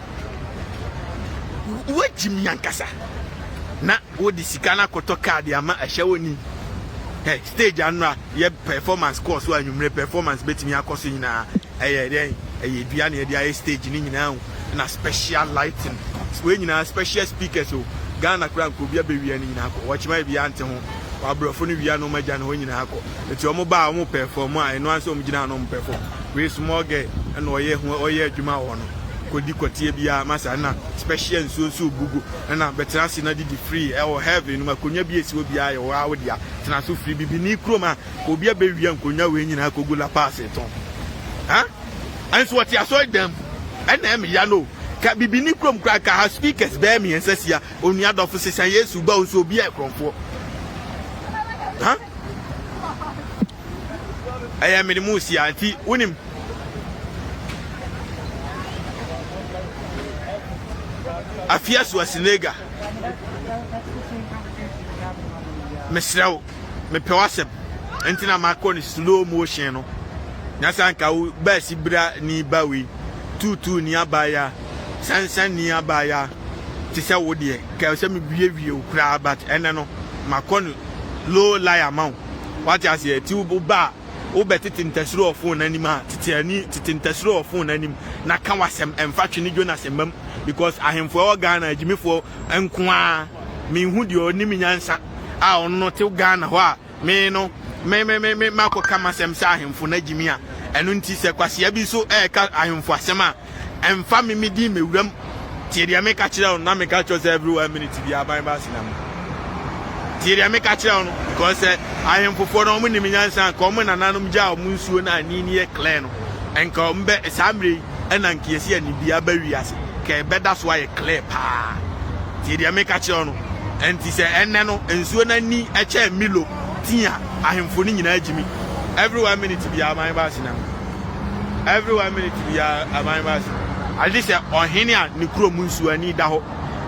wo jimi yankasa na wo di sika na koto card ama ahye woni hey stage anra ye performance course wa anwumre performance betimi akoso nyina eye dua na ye stage ni nyina na special lighting we nyina special speakers o Ghana kra ko bia bewia ni nyina akọ wachima bia ante ho wabrofo ni wia no magya no nyina akọ eti omo ba omo perform a eno anso omo gina no omo perform we small girl eno oye adwuma wo no kodi kotie bia masa na special nso bugu na betra si na di free e wo heaven no makonya bia si wo bia ye wo awodia tena so free bibi ni kroma ko bia bewia nkonya we nyina akogula pass eton ha anso what ya so dem ena me ya no ka bibi ni krom kra ka ha speakers be me ensasia onua dofo sesan Yesu ba so bia ekromfo ha aya me mu si anti unim afia so asinega mesrawo me pewasem entina makọ ni slow motion no nyasa nka ba si bra ni bawi tutu ni abaya sansan ni abaya ti se wo de ka se me wie okra but ene no makọ ni low lie amount what you say ti ba wo betiti ntesiro ofo na nim a titi ntesiro ofo na nim na ka wasem emfa twene Jonas embam because ahemfo o Ghana agimifo enko a me hu de onim nyansa a ono te Ghana ho a me no me makoka masem sa ahemfo na agimi a eno nti se kwase bi so ka ahemfo asem a emfa me di mewuram tie me ka kire na me ka chose every 1 minute bi aban ba sinam tie me ka kire no because ahemfo fo no omo nim nyansa ka omo nananom gya omo nsuo na anini e clear no enka mbe samre ena nkiesi ani bia ba wiase ke beda so aye clear pa tie me ka kire no enti se enne no nsuo na ni e che milo tia ahemfo ni nyina agimi every 1 minute bi aban ba sinam every 1 minute bi aban ba sinam ali se ohene a ni kuro mu nsuo ani da ho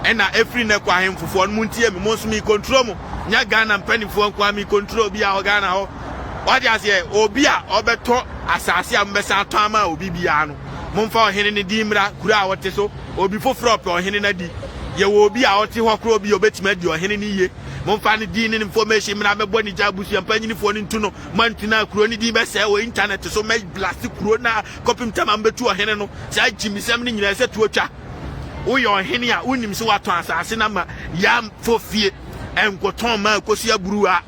ena every na kwa ahemfo no muntie me mo so mi control mo nya Ghana mpanifo kwa mi control bi a Ghana ho wadi ase obi a obeto asase a mbesa atama obi bia no momfa ohene ne di mra kura a wote so obi foforo pe ohene na di ye wo obi a wote ho kura obi obetima di ohene ne ye momfa ne di ne information mra mebo ni jabusu ampanyinifo ne ntuno mantina kuro ne di be se wo internet so me blast kuro na kopim tama mbetu ohene no sa jimisem ne nyina se tuotwa wo ye ohene a unim se wato asase na ma ya fofie enkoton ma kosia buruwa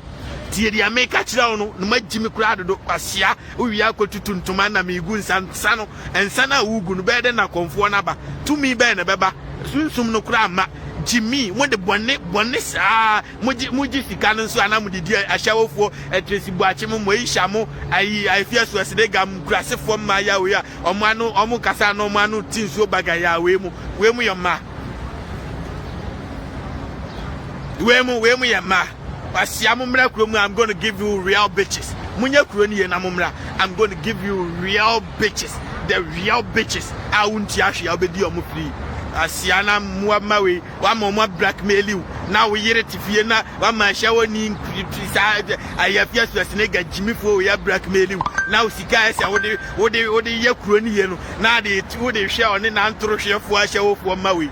tie dia me ka kira no no magimi kura dodo kwasia uwia kotutu ntoma na migu nsa no ensa na ugu no be de na konfo na ba tumi be na beba sunsum no kura ma jimi mo de bonne sa muji sika no so ana mudidi ahyawofo etresi buache mo isha mo ayi afia so asede gam kurasefo ma ya we a omo kasa no mo anu tinsuo baga ya we mu yoma we mu yema wasia mo mra kuro mu I'm going to give you real bitches munya kuro ni ye na mo mra I'm going to give you real bitches the real bitches a wunti ahwe obedi omo free asiana muama we wa mo blackmail you na we yere tifie na wa ma hyawo ni ayafia suasene ga jimifo we ya blackmail you na usika ese wode ye kuro ni ye no na de wode hwe one na ntoro hwefo ahyawo fo ma we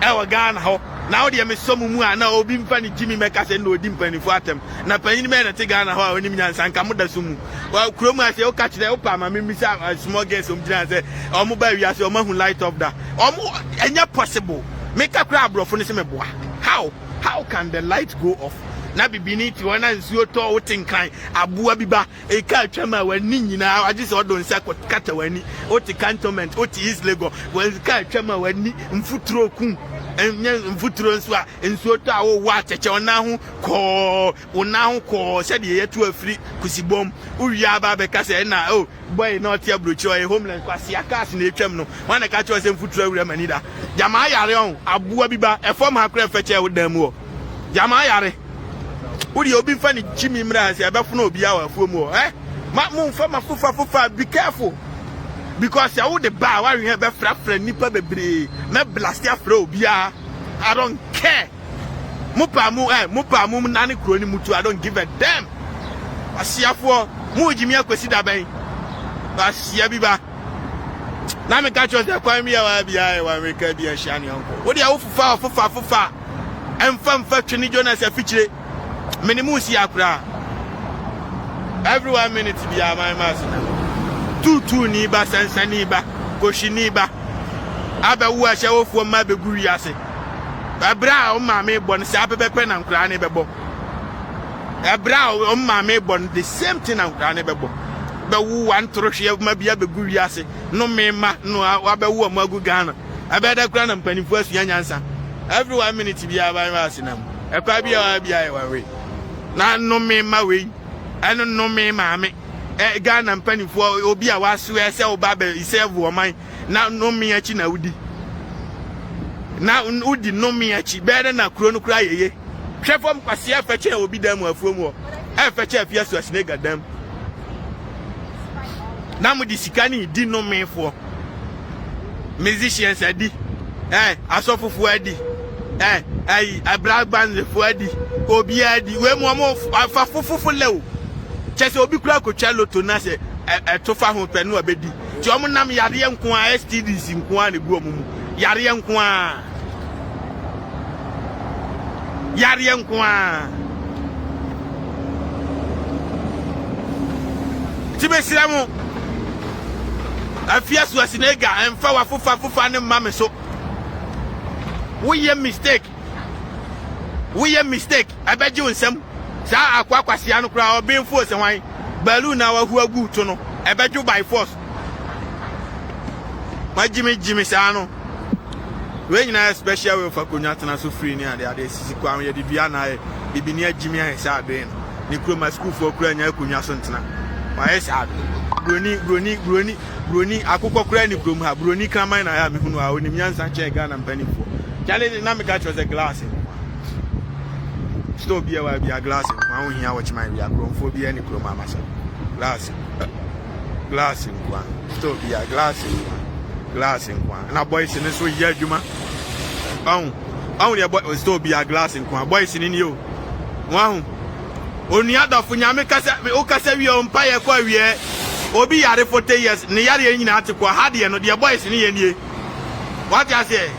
e wa Ghana ho na wode me somu mu ana obi mfa ni jimi meka se na odi mpanifo atem na panyin me na te Ghana ho a onim nyansa nka mo da sumu wa kuro mu ase o ka kire o pa ma mimisa small girls om jina se omo ba wi ase omo hu light of that omo enya possible make a crab brofo ni se me boa how can the light go off na bibini ti wona nsuo to o tinkan abua biba e ka atwama wani nyina agi se odon se kata wani o ti cantonment o ti East Lagos wen ka atwama wani mfuturo kun enya mfuturo nso a nsuo to a wo wa cheche ona ho ko se de yetu afiri kusibom uwia ba be ka se na boy na otia brochi o homeless kwase akas na etwam no wana ka che o se mfuturo awura manida jama yare on abua biba e form hakra feche wo dan mu o jama yare uri obi mfa ni jimi mra se abefo na obi awa afuom o ma mo mfa mafufa be careful because ya wo de ba wa hwe be frafra nipa bebre me blast afra obi a I don't care mupa mu na ne kro ni mutu I don't give a damn asiafo mu jimi akwesi da ben asia bi ba na me catch us kwan bia wa bia wa me ka bia hia ne onko wo dia wo fufa emfa twini Jonas afichire minimu si akura every 1 minute bia my mass tutu ni ba sansani ba koshi ni ba abawu ahye wofuo ma beguru yase ebra o ma me bon se abebepe na nkura ne bebo ebra o ma me bon the same thing na nkura ne bebo bewu wan trohwe ma bia beguru yase no me ma no abawu ma gu Ghana abeda kura na mpanifu asu nyansa every 1 minute bia ba mass na ekwa bia wa we na no me ma we eno no me ma me Ghana mpanifu obi a waso ese oba be isevu oman na no me achi na udi na udi no me achi bere na kuro no kura yeye hwefom kwase afeche obi dam afuom ho afeche afia so asnega dam na mu di sikani di no me fo musicians adi asofofo adi abragban fo adi obi adi we mu mo afafofo lewo chese obi kura ko chaloto na se etofa ho penu abedi ti omo nam yare nko a STDs nko a ne gu omumu yare nko a tibesira mu afia so asinega emfa wa fufa ne mame so we ye mistake abeji onsam sa akwakwase anu kura obinfo se hwan balloon na wa hu agu to no ebeju by force ma jimi sa no we nyina special way for konya tena so free ni ade sisi kwa ye de dua na ye bibini ajimi a sa ade ni kroma school for kura nya konya so ntena wa ye sa broni akukọ kura ni krom ha broni kraman na ya mehunu a onim nyansa che Ghana mpanifo challenge na me catch was a glass stop here wa bia glass kwa ho hia watch my bia kromfo bia ni krom amasa glass kwa stop here glass kwa na boys ni so ye adwuma ya boy stop here glass kwa boys ni yo wa onu adofo nyame kasa o kasa wi o mpa ye kwa wie obi yare 40 years ni yare nyina atekwa hade no de boys ni ye nie what you say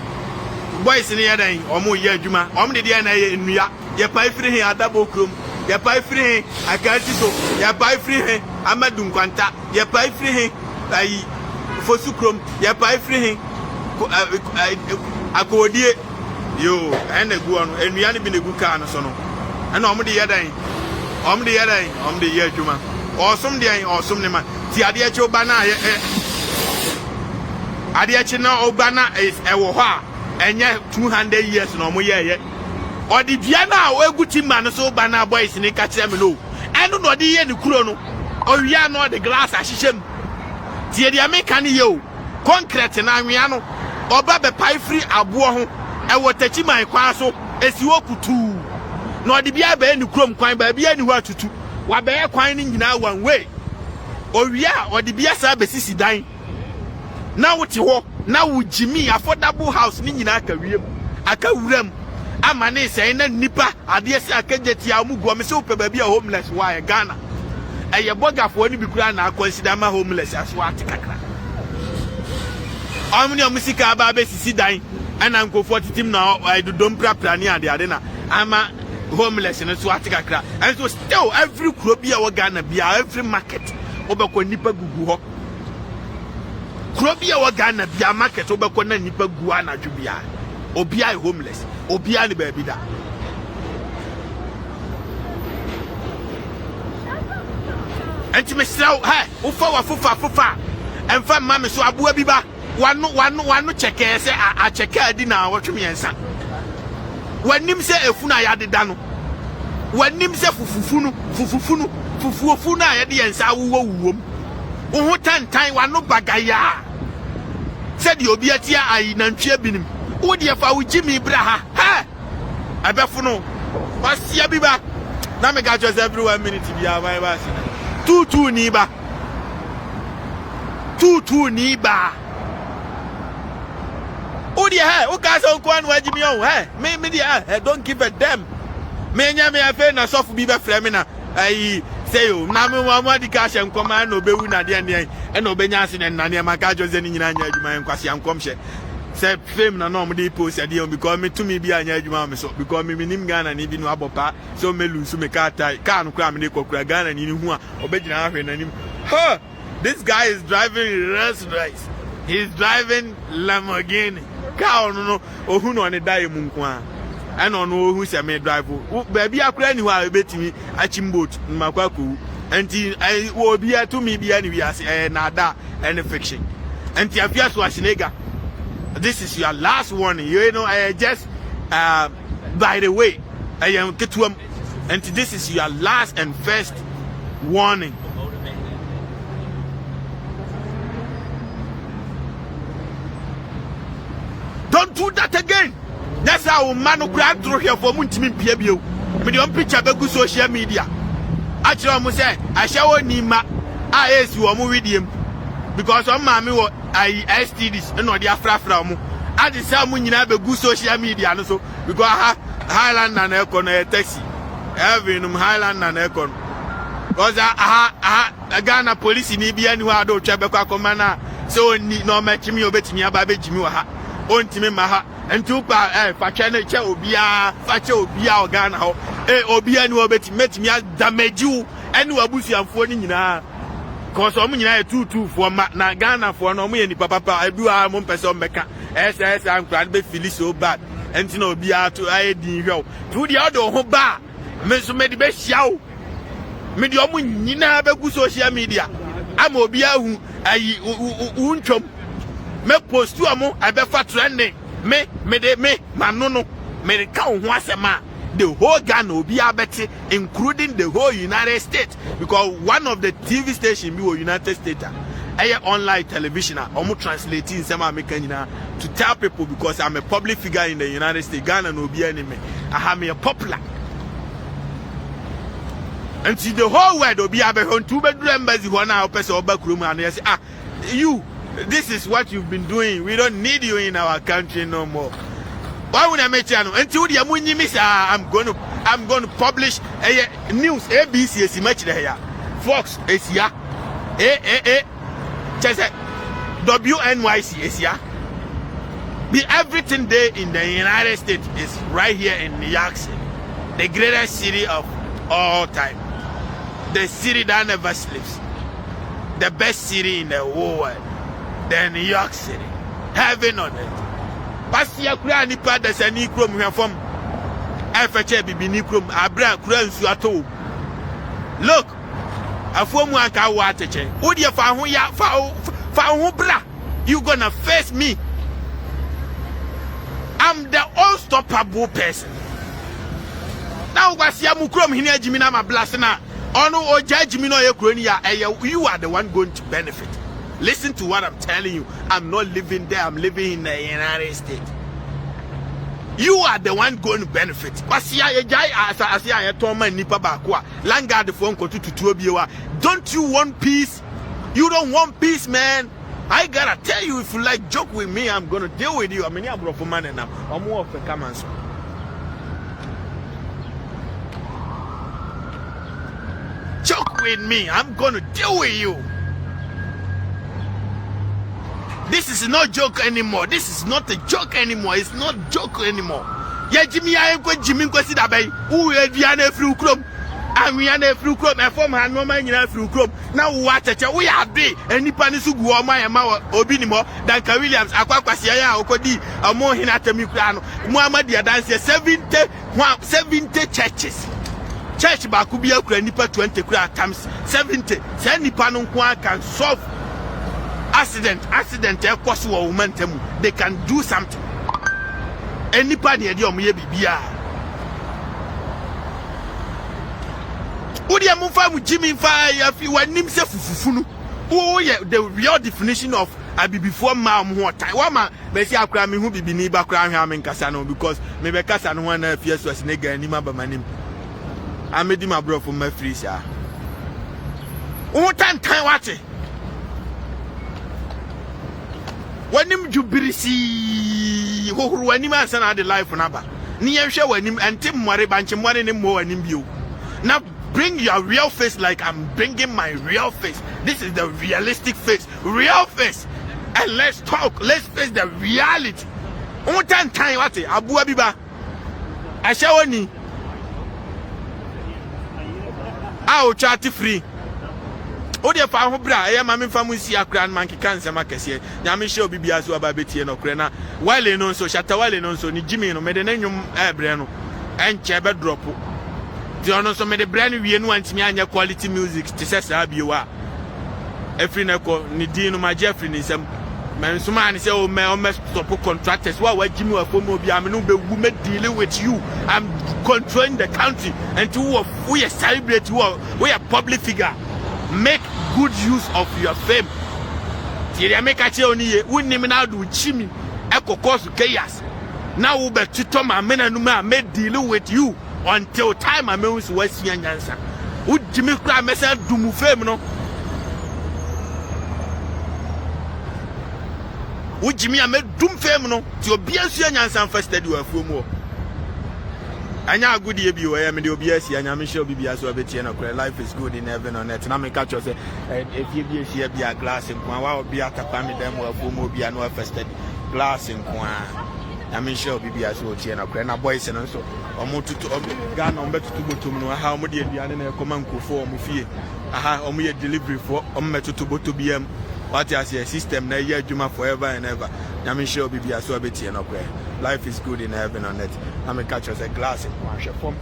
boys ni ye dan omo ye adwuma om de na ye nnua ye pai free he adabo krom ye pai free he akanti so ye pai free he amadu nkwanta ye pai free he ai fosu krom ye pai free he akodie yo ene gu ono nnua ne bi ne gu ka no so no ana om de ye dan om de ye adwuma osum ne ma ti ade eche oba na ade eche na oba na ewo ho a enye 200 years na omo ye odi bia na eguti ma no so oba na boys ni ka kire me no enu no odi ye ni kuro no owia no the glass ahihiem ti ade ameka ne ye o concrete na anwea no oba be pai free abo ho ewo tachi man kwa so esi wokutu na odi bia be ni kuro kwan ba bia ni ho atutu wa be kwan ni nyina one way owia odi bia sa be sisi dan na wote ho na wo jimi affordable house ni nyina aka wiem aka wuram ama ne sei na nipa ade ese aka jeti amugu o me se ope ba bia homeless wa Ghana eye bogafo ni bi kura na consider ma homeless aso ate kakra amni omusika ba be sisi dan ana nkofo titim na dodom prapra ni ade na ama homeless and so atikakra and so still every crop bia wo Ghana bia every market obekọ nipa gugu ho crop bia wo Ghana bia market obekọ na nipa gugu anadwo bia obia homeless obia ne ba bi da enti me sraw ha ufa wa fufa emfa mama so aboa bi ba wanu cheke se a cheke adi na wotwe yensa wanim se efuna ya deda no wanim se fufufu na ya de yensa wuwom wo tantan wano bagaya se de obi atia ayi nantwe binim wo de fa wo jimi bra ha abefo no wasia bi ba na me ga just every 1 minute bia why ba tutu ni ba Odi ha o ka so nko anu agimi on me dey don't give a damn me nya me afa na sofu bi be frɛ me na ai say you na me wa di cash and come na obewu na de ne e na obenya ase ne na ne maka jose ni nyina anya adwuma enkwase ankom hye say fame na no mo dey post ade because me to me bi anya adwuma me so because me nim Ghana ni bi no abopa so me lose me car tie car no kra me dey kokura Ghana ni hu a obegyina ahwe na nim ha this guy is driving Rolls Royce. He's driving Lamborghini car no ohu no ne dai mu nko a and on who say me drive baby akura ni ho a betimi achimboat makwa ko anti I will be to me be any we as nada any fiction anti afia so ashinega. This is your last warning, you know. I just by the way I am ketuam and this is your last and first warning. Don't do that again. That's how man who grab through here for Muntimi Piabio. With your picture be social media. Actually, I say I shall nima as you are with him because on mammy what I STDs and not the Afra from. I just say Munina be good social media so because Highland and Econ taxi. Everything Highland and Econ. Because I Ghana police in Ibia who are do Chabaka Commander so no match me or bet me about Jimmy on Timmy Maha. And two Fachane Obia, Facho Obia, Ghana, Obia, no bet met me as damage you, and you are busy and phoning na. Cause I'm 2 for na Ghana for no me and papa. I do a mon person meka. SS and grand be feel so bad. And you know, be to I did yo. To the other whole bar. Meso made the best show. Medium Nina be social media. I'm Obia who I unchum. Me post to amo, I be fat trending. Me manono me the count once a man the whole Ghana will be abeti including the whole United States because one of the TV station be United States online television almost translating some American to tell people because I'm a public figure in the United States. Ghana no be enemy. I am a popular and see the whole world will be about 2 bedroom embassy one hour person or back room and they say you. This is what you've been doing. We don't need you in our country no more. Why would I make you until the Amuni miss? I'm going to publish news. ABC is much there. Fox is here. WNYC is here. Be everything there in the United States is right here in New York City, the greatest city of all time, the city that never sleeps, the best city in the whole world. The New York City, heaven on it. Pasia kura nipa da sani krom hwefom. Efeche bibi ni krom abra kura nsu ato. Look, afomu aka wa ateche. Wo de fa ho ya fa ho bra. You gonna face me. I'm the unstoppable person. Now wasia mu krom hini agimi na ma blast na. Ono oja agimi no ye kro ni ya you are the one going to benefit. Listen to what I'm telling you. I'm not living there. I'm living in the United States. You are the one going to benefit. Don't you want peace? You don't want peace, man. I gotta tell you, if you like joke with me, I'm gonna deal with you. I mean, I'm a man and I'm more of a command. Joke with me. I'm gonna deal with you. This is not joke anymore. This is not a joke anymore. It's not joke anymore. Yeah, Jimmy, I am going Jimmy Kwesi bay. Who is Viana through Chrome? I'm Viana through Chrome. I form her no man through Chrome. Now what we are day. And Nipanisu Guama and Mawa Obinimo, Danka Williams, Aquasia, Okodi, Amo Hinatamikrano, Muhammad Yadansia, 70 churches. Church Bakubia Nipa 20 times 70. Send Nipanon can solve. Accident they can do something. Anybody at your bibia. Udia Mufa with Jimmy Fire if you want himself fufunu. Oh yeah, the real definition of I be before ma'am what time. Wama Bessie Akrami who be niba cram ham in Casano because maybe Casano one fierce was nigger and him by my name. I made him a bro from my freezer. What time watch it? When him jubirisi who when him answer the life number. Near show when him and Tim Murray Banch and one in more and him you. Now bring your real face like I'm bringing my real face. This is the realistic face, real face. And let's talk. Let's face the reality. One time, what? Abu Abiba. I shall only. I'll chat free. Oh, dear, Fahobra, I am a famusi a grand monkey cancer marcus here. Yamisho Bibiasu Babeti and Okrena. While in also Shatawale and also Jimmy no Medenum Abrano and Chaba drop. The honor so made a brand new wants me and your quality music to say Sabiwa. Every Nako Nidino, my Jeffrey is a man. Suman say, oh, my almost stop contractors. Why Jimmy or Fomo be a woman dealing with you? I'm controlling the country and we celebrate you. We are public figure. Make good use of your fame. Tiria make a cheoni, we name now do chimney, echo cause chaos. Now we bet to Tom and Menanuma made deal with you until time I means West Young answer. Would Jimmy cry myself do move fame no? Would Jimmy I made doom fame no? To be a young answer first you a few more. I know good year be where I'm in the OBS and I'm sure BBS will be life is good in heaven on earth. And I'm a catcher say if you be here be a glass in Kwan, why will be at a family them where Fumo be and first glass in Kwan. I'm sure BBS will cheer up and a boys and also or more to gun on better to know how much the other command for Mufi. Aha, or me a delivery for Metu to BM. What is your system? Na year Juma forever and ever. I'm sure BBS will be cheer up. Life is good in heaven on earth. I'm a catcher a glass in one form.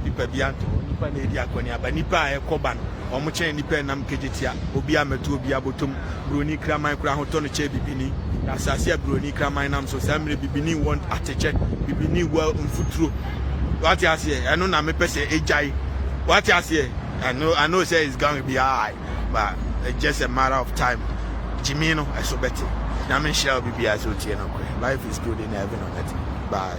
Nipa Bianto, Nipa Nadia Konya, but Nipa a Koban, or Mucha Nipa Nam Kijitia, Obia Metu Biabotum, Bruni Kramai Krahoton Bibini, Nasasia Bruni Kraminam, so Sammy Bibini want at a check, Bibini well in foot through. What you say? I know I'm a say AJ. What you say? I know say it's going to be high, but it's just a matter of time. Jimino, I so better. Namin shall be as Life is good in heaven on it. Bye.